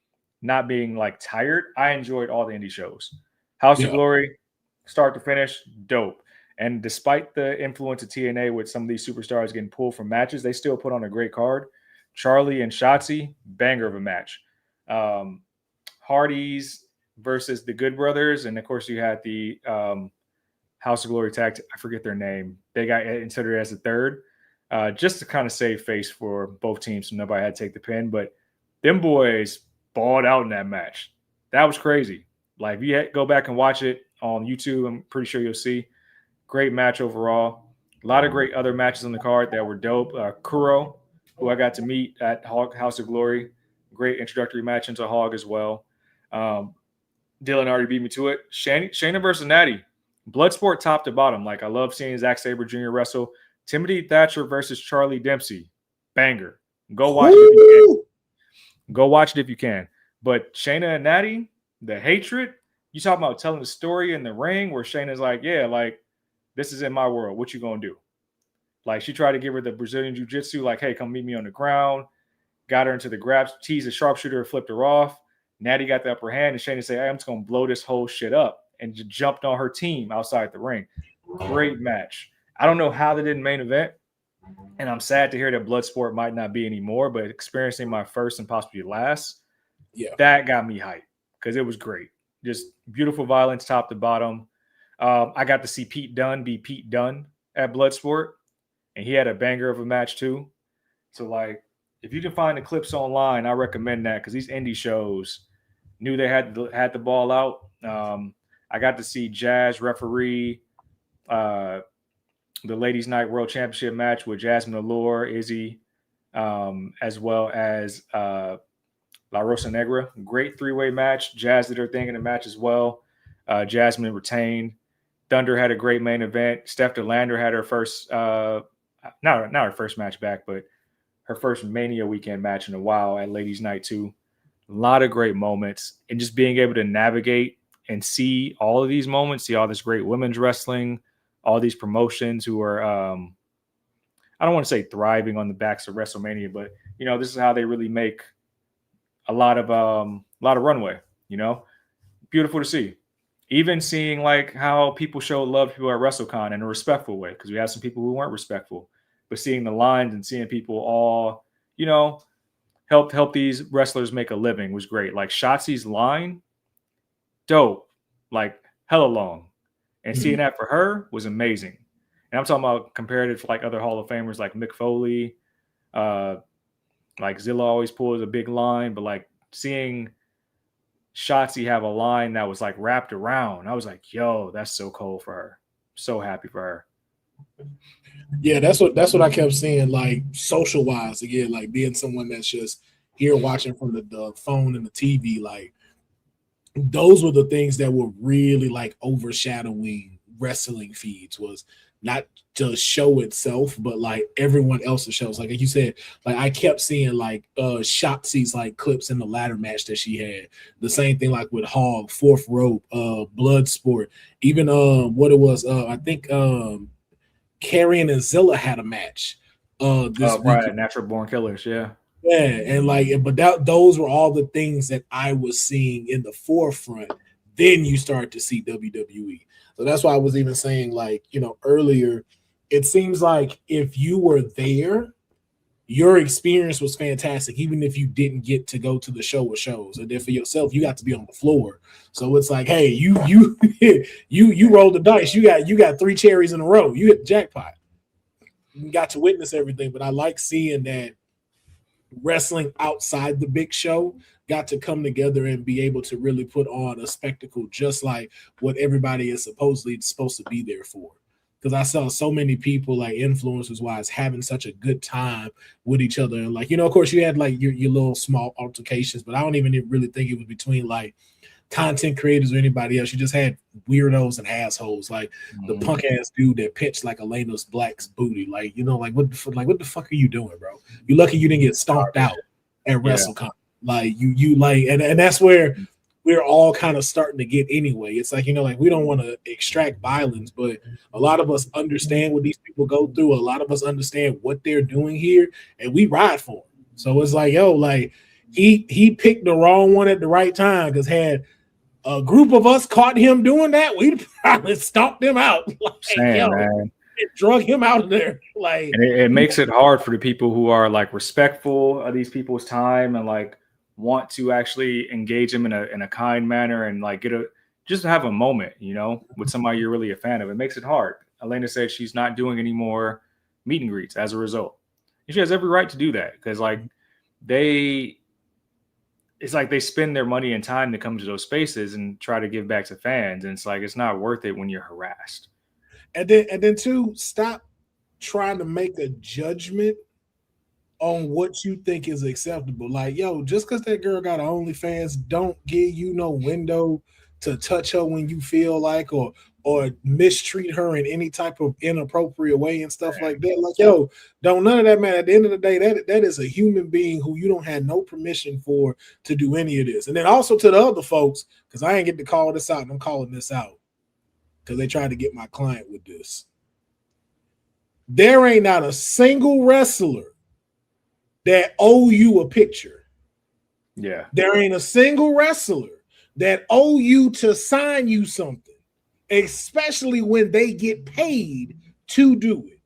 not being like tired, I enjoyed all the indie shows. House of Glory, start to finish, dope. And despite the influence of TNA with some of these superstars getting pulled from matches, they still put on a great card. Charlie and Shotzi, banger of a match. Hardys versus the Good Brothers, and of course you had the House of Glory tag. I forget their name. They got considered as a third, just to kind of save face for both teams, so nobody had to take the pin. But them boys balled out in that match. That was crazy. Like if you go back and watch it on YouTube, I'm pretty sure you'll see. Great match overall. A lot of great other matches on the card that were dope. Kuro, who I got to meet at House of Glory. Great introductory match into Hog as well. Dylan already beat me to it. Shayna versus Natty. Bloodsport top to bottom. Like, I love seeing Zack Sabre Jr. wrestle. Timothy Thatcher versus Charlie Dempsey. Banger. Go watch it if you can. Go watch it if you can. But Shayna and Natty, the hatred, you talking about telling the story in the ring where Shayna's like, yeah, like, this is in my world. What you gonna do? Like, she tried to give her the Brazilian Jiu-Jitsu, like, hey, come meet me on the ground. Got her into the grabs, teased the sharpshooter, flipped her off. Natty got the upper hand, and Shayna said, hey, I'm just going to blow this whole shit up, and just jumped on her team outside the ring. Great match. I don't know how they did main event, and I'm sad to hear that Bloodsport might not be anymore, but experiencing my first and possibly last, that got me hyped because it was great. Just beautiful violence top to bottom. I got to see Pete Dunne be Pete Dunne at Bloodsport, and he had a banger of a match too. So, like, if you can find the clips online, I recommend that because these indie shows knew they had the ball out. I got to see Jazz referee the Ladies Night World Championship match with Jasmine Allure, Izzy, as well as La Rosa Negra. Great three-way match. Jazz did her thing in the match as well. Jasmine retained. Thunder had a great main event. Steph DeLander had her first, not her first match back, but her first Mania weekend match in a while at Ladies Night too. A lot of great moments, and just being able to navigate and see all of these moments, see all this great women's wrestling, all these promotions who are, I don't want to say thriving on the backs of WrestleMania, but you know, this is how they really make a lot of runway, you know, beautiful to see. even seeing like how people show love to people at WrestleCon in a respectful way, because we had some people who weren't respectful, but seeing the lines and seeing people all, you know, help these wrestlers make a living was great. Like Shotzi's line, dope, like hella long, and seeing that for her was amazing. And I'm talking about comparative to like other Hall of Famers like Mick Foley, like Zilla always pulls a big line, but like seeing Shotzi have a line that was like wrapped around, I was like, yo, that's so cool for her. So happy for her. Yeah, that's what I kept seeing, like social wise again, like being someone that's just here watching from the phone and the TV, like those were the things that were really like overshadowing wrestling feeds, was not the show itself, but like everyone else's shows. Like you said, like I kept seeing like Shotzi's like clips in the ladder match that she had. The same thing like with Hog, Fourth Rope, Bloodsport, even what it was, I think Karrion and Zilla had a match this week. Right, Natural Born Killers, yeah. Yeah, and like, but those were all the things that I was seeing in the forefront. Then you start to see WWE. So that's why I was even saying, like, you know, earlier, it seems like if you were there, your experience was fantastic, even if you didn't get to go to the show or shows. And then for yourself, you got to be on the floor. So it's like, hey, you rolled the dice. You got 3 cherries in a row. You hit the jackpot. You got to witness everything. But I like seeing that wrestling outside the big show got to come together and be able to really put on a spectacle, just like what everybody is supposedly supposed to be there for. Because I saw so many people, like influencers wise, having such a good time with each other. And like, you know, of course you had like your little small altercations, but I don't even really think it was between like content creators or anybody else. You just had weirdos and assholes, like the punk ass dude that pitched like Elena's Black's booty. Like, you know, like what the fuck are you doing, bro? You're lucky you didn't get stomped out at WrestleCon. Like you like, and that's where we're all kind of starting to get anyway. It's like, you know, like we don't want to extract violence, but a lot of us understand what these people go through. A lot of us understand what they're doing here, and we ride for them. So it's like, yo, like he picked the wrong one at the right time, because had a group of us caught him doing that, we'd probably stomped him out. Like, Same, man. Drug him out of there. Like, and it makes it hard for the people who are like respectful of these people's time and like want to actually engage them in a kind manner and like just have a moment, you know, with somebody you're really a fan of. It makes it hard. Elena said she's not doing any more meet and greets as a result. And she has every right to do that, because like it's like they spend their money and time to come to those spaces and try to give back to fans. And it's like, it's not worth it when you're harassed. And then too, stop trying to make a judgment on what you think is acceptable. Like, yo, just because that girl got OnlyFans, don't give you no window to touch her when you feel like, or mistreat her in any type of inappropriate way and stuff like that. Like, yo, don't none of that matter. At the end of the day, that is a human being who you don't have no permission for to do any of this. And then also to the other folks, because I ain't get to call this out, and I'm calling this out because they tried to get my client with this. There ain't not a single wrestler that owe you a picture. Yeah. There ain't a single wrestler that owe you to sign you something, especially when they get paid to do it.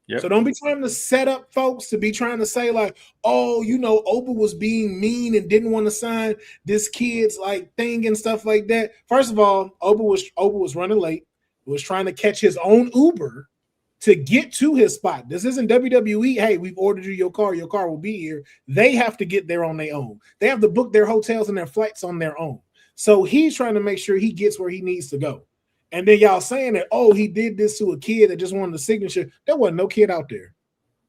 Yep. So don't be trying to set up folks to be trying to say like, oh, you know, Oprah was being mean and didn't want to sign this kid's like thing and stuff like that. First of all, Oprah was running late, was trying to catch his own Uber to get to his spot. This isn't WWE. Hey, we've ordered you your car. Your car will be here. They have to get there on their own. They have to book their hotels and their flights on their own. So he's trying to make sure he gets where he needs to go. And then y'all saying that, oh, he did this to a kid that just wanted the signature. There wasn't no kid out there.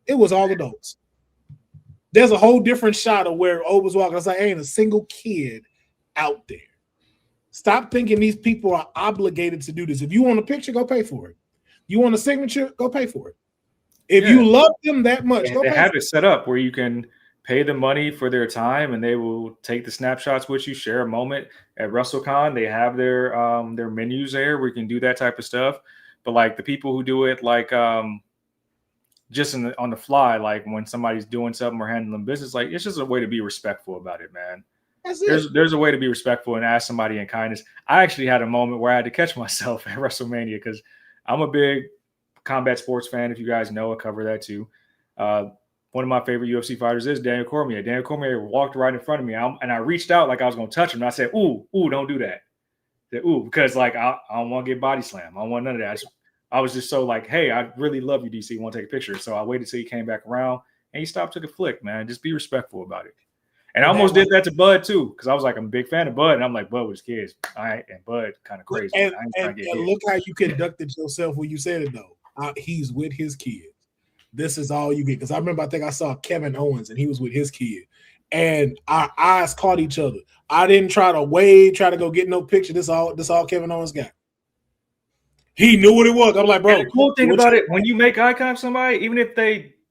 It was all adults. There's a whole different shot of where O was walking. I was like, ain't a single kid out there. Stop thinking these people are obligated to do this. If you want a picture, go pay for it. You want a signature, go pay for it. If you love them that much, go pay for it. They have it set up where you can pay the money for their time, and they will take the snapshots with you, share a moment at WrestleCon. They have their menus there where you can do that type of stuff. But like the people who do it like just on the fly, like when somebody's doing something or handling business, like it's just a way to be respectful about it, man. That's it. There's a way to be respectful and ask somebody in kindness. I actually had a moment where I had to catch myself at WrestleMania because I'm a big combat sports fan. If you guys know, I cover that too. One of my favorite UFC fighters is Daniel Cormier. Daniel Cormier walked right in front of me, and I reached out like I was going to touch him. And I said, "Ooh, don't do that." I said, "Ooh," because like I don't want to get body slammed. I don't want none of that. I was just so like, "Hey, I really love you, DC. Want to take a picture?" So I waited till he came back around, and he stopped, took a flick. Man, just be respectful about it. And I almost did that to Bud too, because I was like, I'm a big fan of Bud, and I'm like, Bud with his kids. And Bud kind of crazy. And look how you conducted yourself when you said it though. He's with his kids. This is all you get. Because I think I saw Kevin Owens and he was with his kid. And our eyes caught each other. I didn't try to go get no picture. This all Kevin Owens got. He knew what it was. I'm like, bro. And the cool thing about it, when you make eye contact with somebody, even if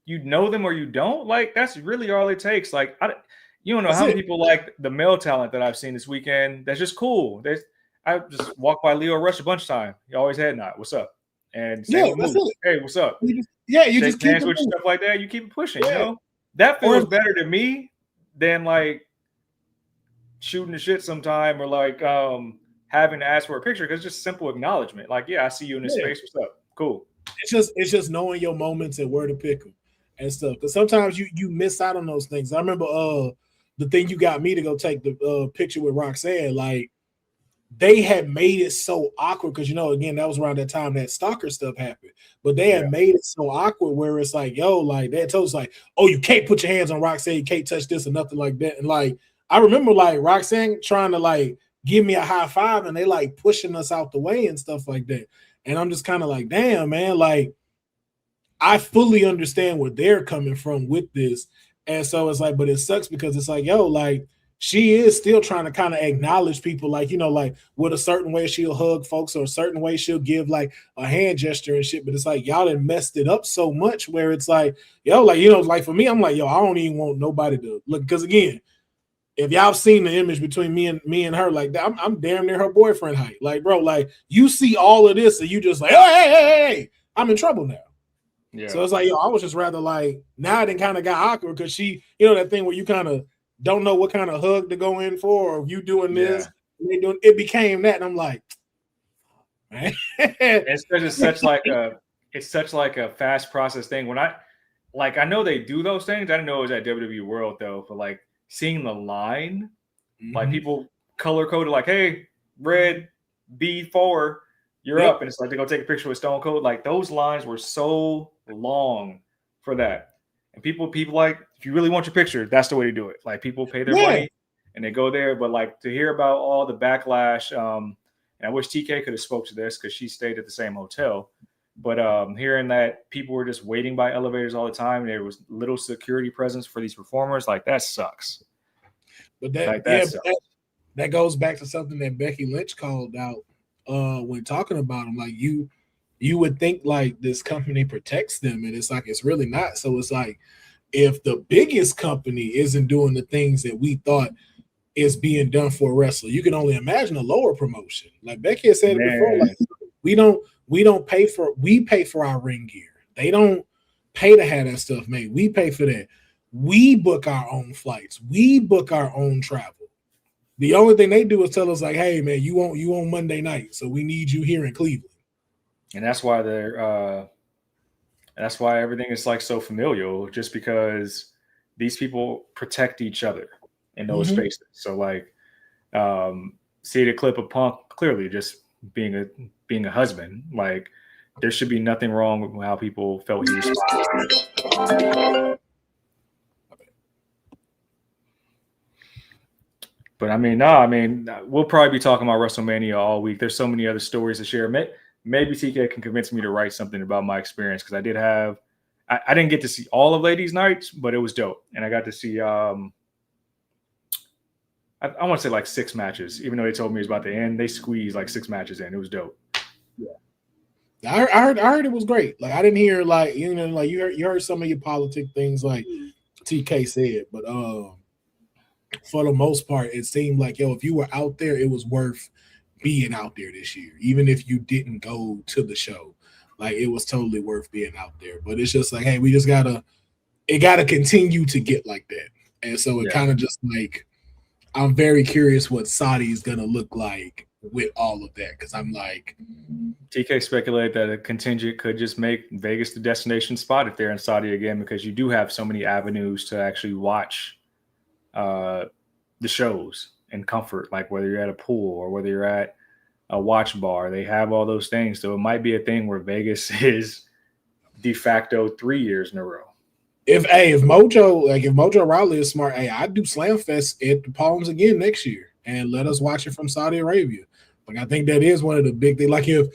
you know them or you don't, like that's really all it takes. Like you don't know how many people like the male talent that I've seen this weekend. That's just cool. I just walked by Leo Rush a bunch of time. He always had not. What's up? And hey, what's up? You just keep hands with stuff like that. You keep it pushing. You know that feels better to me than like shooting the shit sometime or like having to ask for a picture because it's just simple acknowledgement. Like, yeah, I see you in this space. What's up? Cool. It's just knowing your moments and where to pick them and stuff. Because sometimes you miss out on those things. I remember the thing you got me to go take the picture with Roxanne, like they had made it so awkward because again, that was around that time that stalker stuff happened. But they had made it so awkward where it's like, yo, like they had told us like, oh, you can't put your hands on Roxanne, you can't touch this or nothing like that. And like I remember like Roxanne trying to like give me a high five and they like pushing us out the way and stuff like that. And I'm just kind of like, damn, man, like I fully understand where they're coming from with this. And so it's like, but it sucks because it's like, yo, like she is still trying to kind of acknowledge people, like, like with a certain way she'll hug folks or a certain way she'll give like a hand gesture and shit. But it's like, y'all done messed it up so much where it's like, yo, like, like for me, I'm like, yo, I don't even want nobody to look. Because again, if y'all seen the image between me and her, like that, I'm damn near her boyfriend height. Like, bro, like you see all of this and you just like, oh, hey, I'm in trouble now. Yeah. So it's like, yo, I was just rather like now it kind of got awkward because she, that thing where you kind of don't know what kind of hug to go in for, or if you doing this, and they doing it became that, and I'm like, man. It's such like a fast process thing. When I know they do those things. I didn't know it was at WWE World though, but like seeing the line, like people color coded, like, hey, red B4, you're up, and it's like they go take a picture with Stone Cold. Like those lines were so long for that. And people like, if you really want your picture, that's the way to do it. Like people pay their money and they go there. But like to hear about all the backlash, and I wish TK could have spoke to this because she stayed at the same hotel. But hearing that people were just waiting by elevators all the time, there was little security presence for these performers, like that sucks. But that goes back to something that Becky Lynch called out when talking about them. Like you would think like this company protects them, and it's like it's really not. So it's like if the biggest company isn't doing the things that we thought is being done for a wrestler, you can only imagine a lower promotion. Like Becky has said it before, like we pay for our ring gear. They don't pay to have that stuff made. We pay for that. We book our own flights. We book our own travel. The only thing they do is tell us like, hey man, you on Monday night, so we need you here in Cleveland. And that's why that's why everything is like so familial, just because these people protect each other in those spaces. So like, see the clip of Punk clearly just being a husband. Like there should be nothing wrong with how people felt he responded. But we'll probably be talking about WrestleMania all week. There's so many other stories to share. Maybe TK can convince me to write something about my experience because I didn't get to see all of Ladies' Nights, but it was dope. And I got to see, I want to say like 6 matches, even though they told me it was about to end. They squeezed like 6 matches in. It was dope. Yeah. I heard it was great. Like I didn't hear like, like you heard some of your politic things like TK said, but for the most part, it seemed like, yo, if you were out there, it was worth being out there this year, even if you didn't go to the show. Like it was totally worth being out there. But it's just like, hey, we just gotta continue to get like that. And so it kind of just like I'm very curious what Saudi is going to look like with all of that, because I'm like, TK speculated that a contingent could just make Vegas the destination spot if they're in Saudi again, because you do have so many avenues to actually watch the shows in comfort, like whether you're at a pool or whether you're at a watch bar. They have all those things. So it might be a thing where Vegas is de facto 3 years in a row. If Mojo Rawley is smart, I'd do Slam Fest at the Palms again next year and let us watch it from Saudi Arabia. Like, I think that is one of the big things. Like, if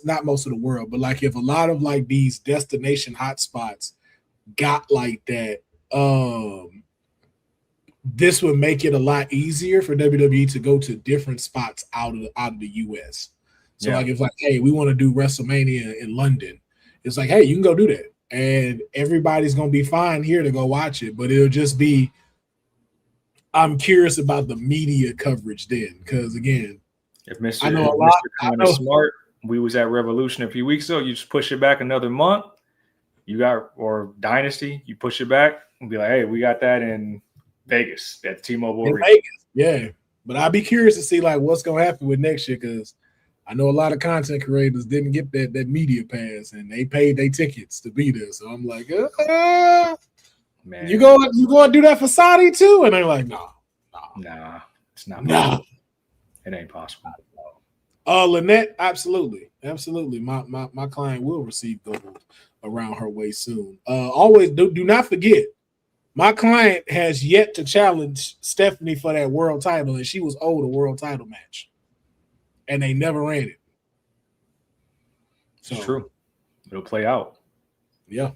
not most of the world, but like if a lot of like these destination hotspots got like that, this would make it a lot easier for WWE to go to different spots out of the US. So like, if like, hey, we want to do WrestleMania in London, it's like, hey, you can go do that. And everybody's going to be fine here to go watch it. But it'll just be, I'm curious about the media coverage then. Because, again, if Mr. Smart, we was at Revolution a few weeks ago, you just push it back another month. Or Dynasty, you push it back and be like, hey, we got that in Vegas at T-Mobile Arena. Vegas, yeah. But I'd be curious to see, like, what's going to happen with next year, because I know a lot of content creators didn't get that media pass, and they paid their tickets to be there. So I'm like, man, you go and do that for Saudi too? And they're like, nah, it's not. Nah, it ain't possible. Lynette, absolutely. My client will receive gold around her waist soon. Always do not forget, my client has yet to challenge Stephanie for that world title, and she was owed a world title match. And they never ran it. So, it's true. It'll play out. Yeah.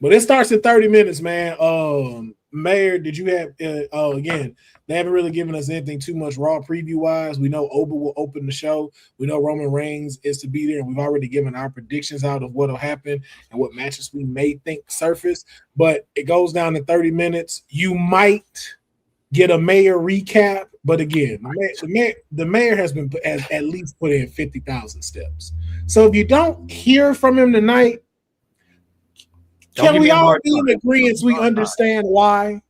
But it starts in 30 minutes, man. Mayor, did you have again, they haven't really given us anything too much Raw preview-wise. We know Oba will open the show. We know Roman Reigns is to be there, and we've already given our predictions out of what will happen and what matches we may think surface. But it goes down to 30 minutes. You might get a Mayor recap. But again, the mayor has at least put in 50,000 steps. So if you don't hear from him tonight, can we all be in agreement? We understand why.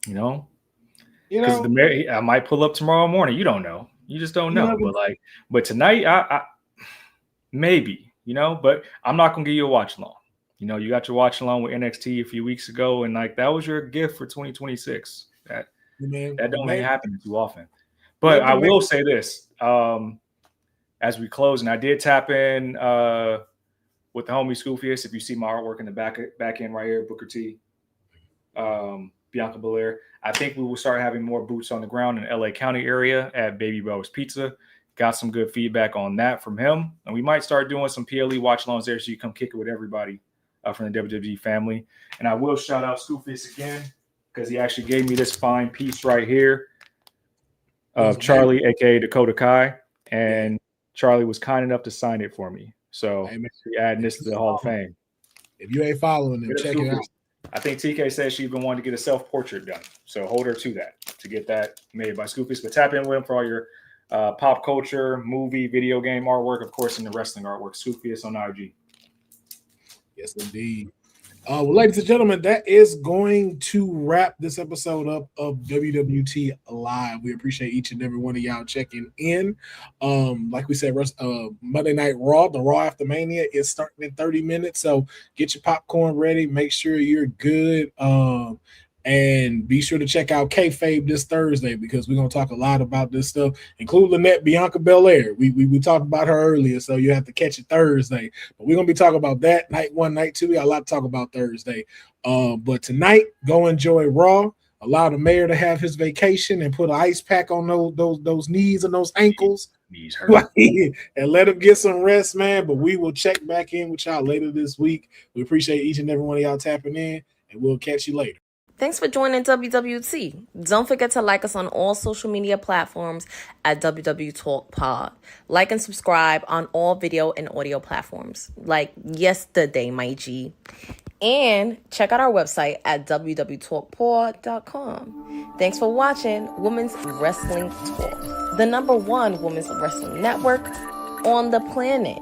Because the mayor, I might pull up tomorrow morning. You don't know. You just don't know. But tonight, I maybe. But I'm not gonna give you a watch along. You got your watch along with NXT a few weeks ago, and like that was your gift for 2026. That don't happen too often. But I will say this, as we close, and I did tap in with the homie Scoofius. If you see my artwork in the back end right here, Booker T, Bianca Belair, I think we will start having more boots on the ground in LA County area at Baby Bro's Pizza. Got some good feedback on that from him. And we might start doing some PLE watch alongs there so you come kick it with everybody from the WWE family. And I will shout out Scoofius again, because he actually gave me this fine piece right here of Charlie, aka Dakota Kai, and Charlie was kind enough to sign it for me. So we're adding this to the Hall of Fame. If you ain't following them, check it out. I think TK says she's been wanting to get a self-portrait done. So hold her to that, to get that made by Scoofies. But tap in with him for all your pop culture, movie, video game artwork, of course, and the wrestling artwork. Scoofies on IG. Yes, indeed. Well, ladies and gentlemen, that is going to wrap this episode up of WWT Live. We appreciate each and every one of y'all checking in. Like we said, Monday Night Raw, the Raw After Mania is starting in 30 minutes. So get your popcorn ready. Make sure you're good. And be sure to check out Kayfabe this Thursday, because we're going to talk a lot about this stuff, including Lynette Bianca Belair. We talked about her earlier, so you have to catch it Thursday. But we're going to be talking about that night one, night two. We got a lot to talk about Thursday. But tonight, go enjoy Raw. Allow the mayor to have his vacation and put an ice pack on those knees and those ankles. Knees hurt. And let him get some rest, man. But we will check back in with y'all later this week. We appreciate each and every one of y'all tapping in, and we'll catch you later. Thanks for joining WWT. Don't forget to like us on all social media platforms at WW Talk Pod. Like and subscribe on all video and audio platforms, like yesterday, my G. And check out our website at www.talkpod.com. Thanks for watching Women's Wrestling Talk, the #1 women's wrestling network on the planet.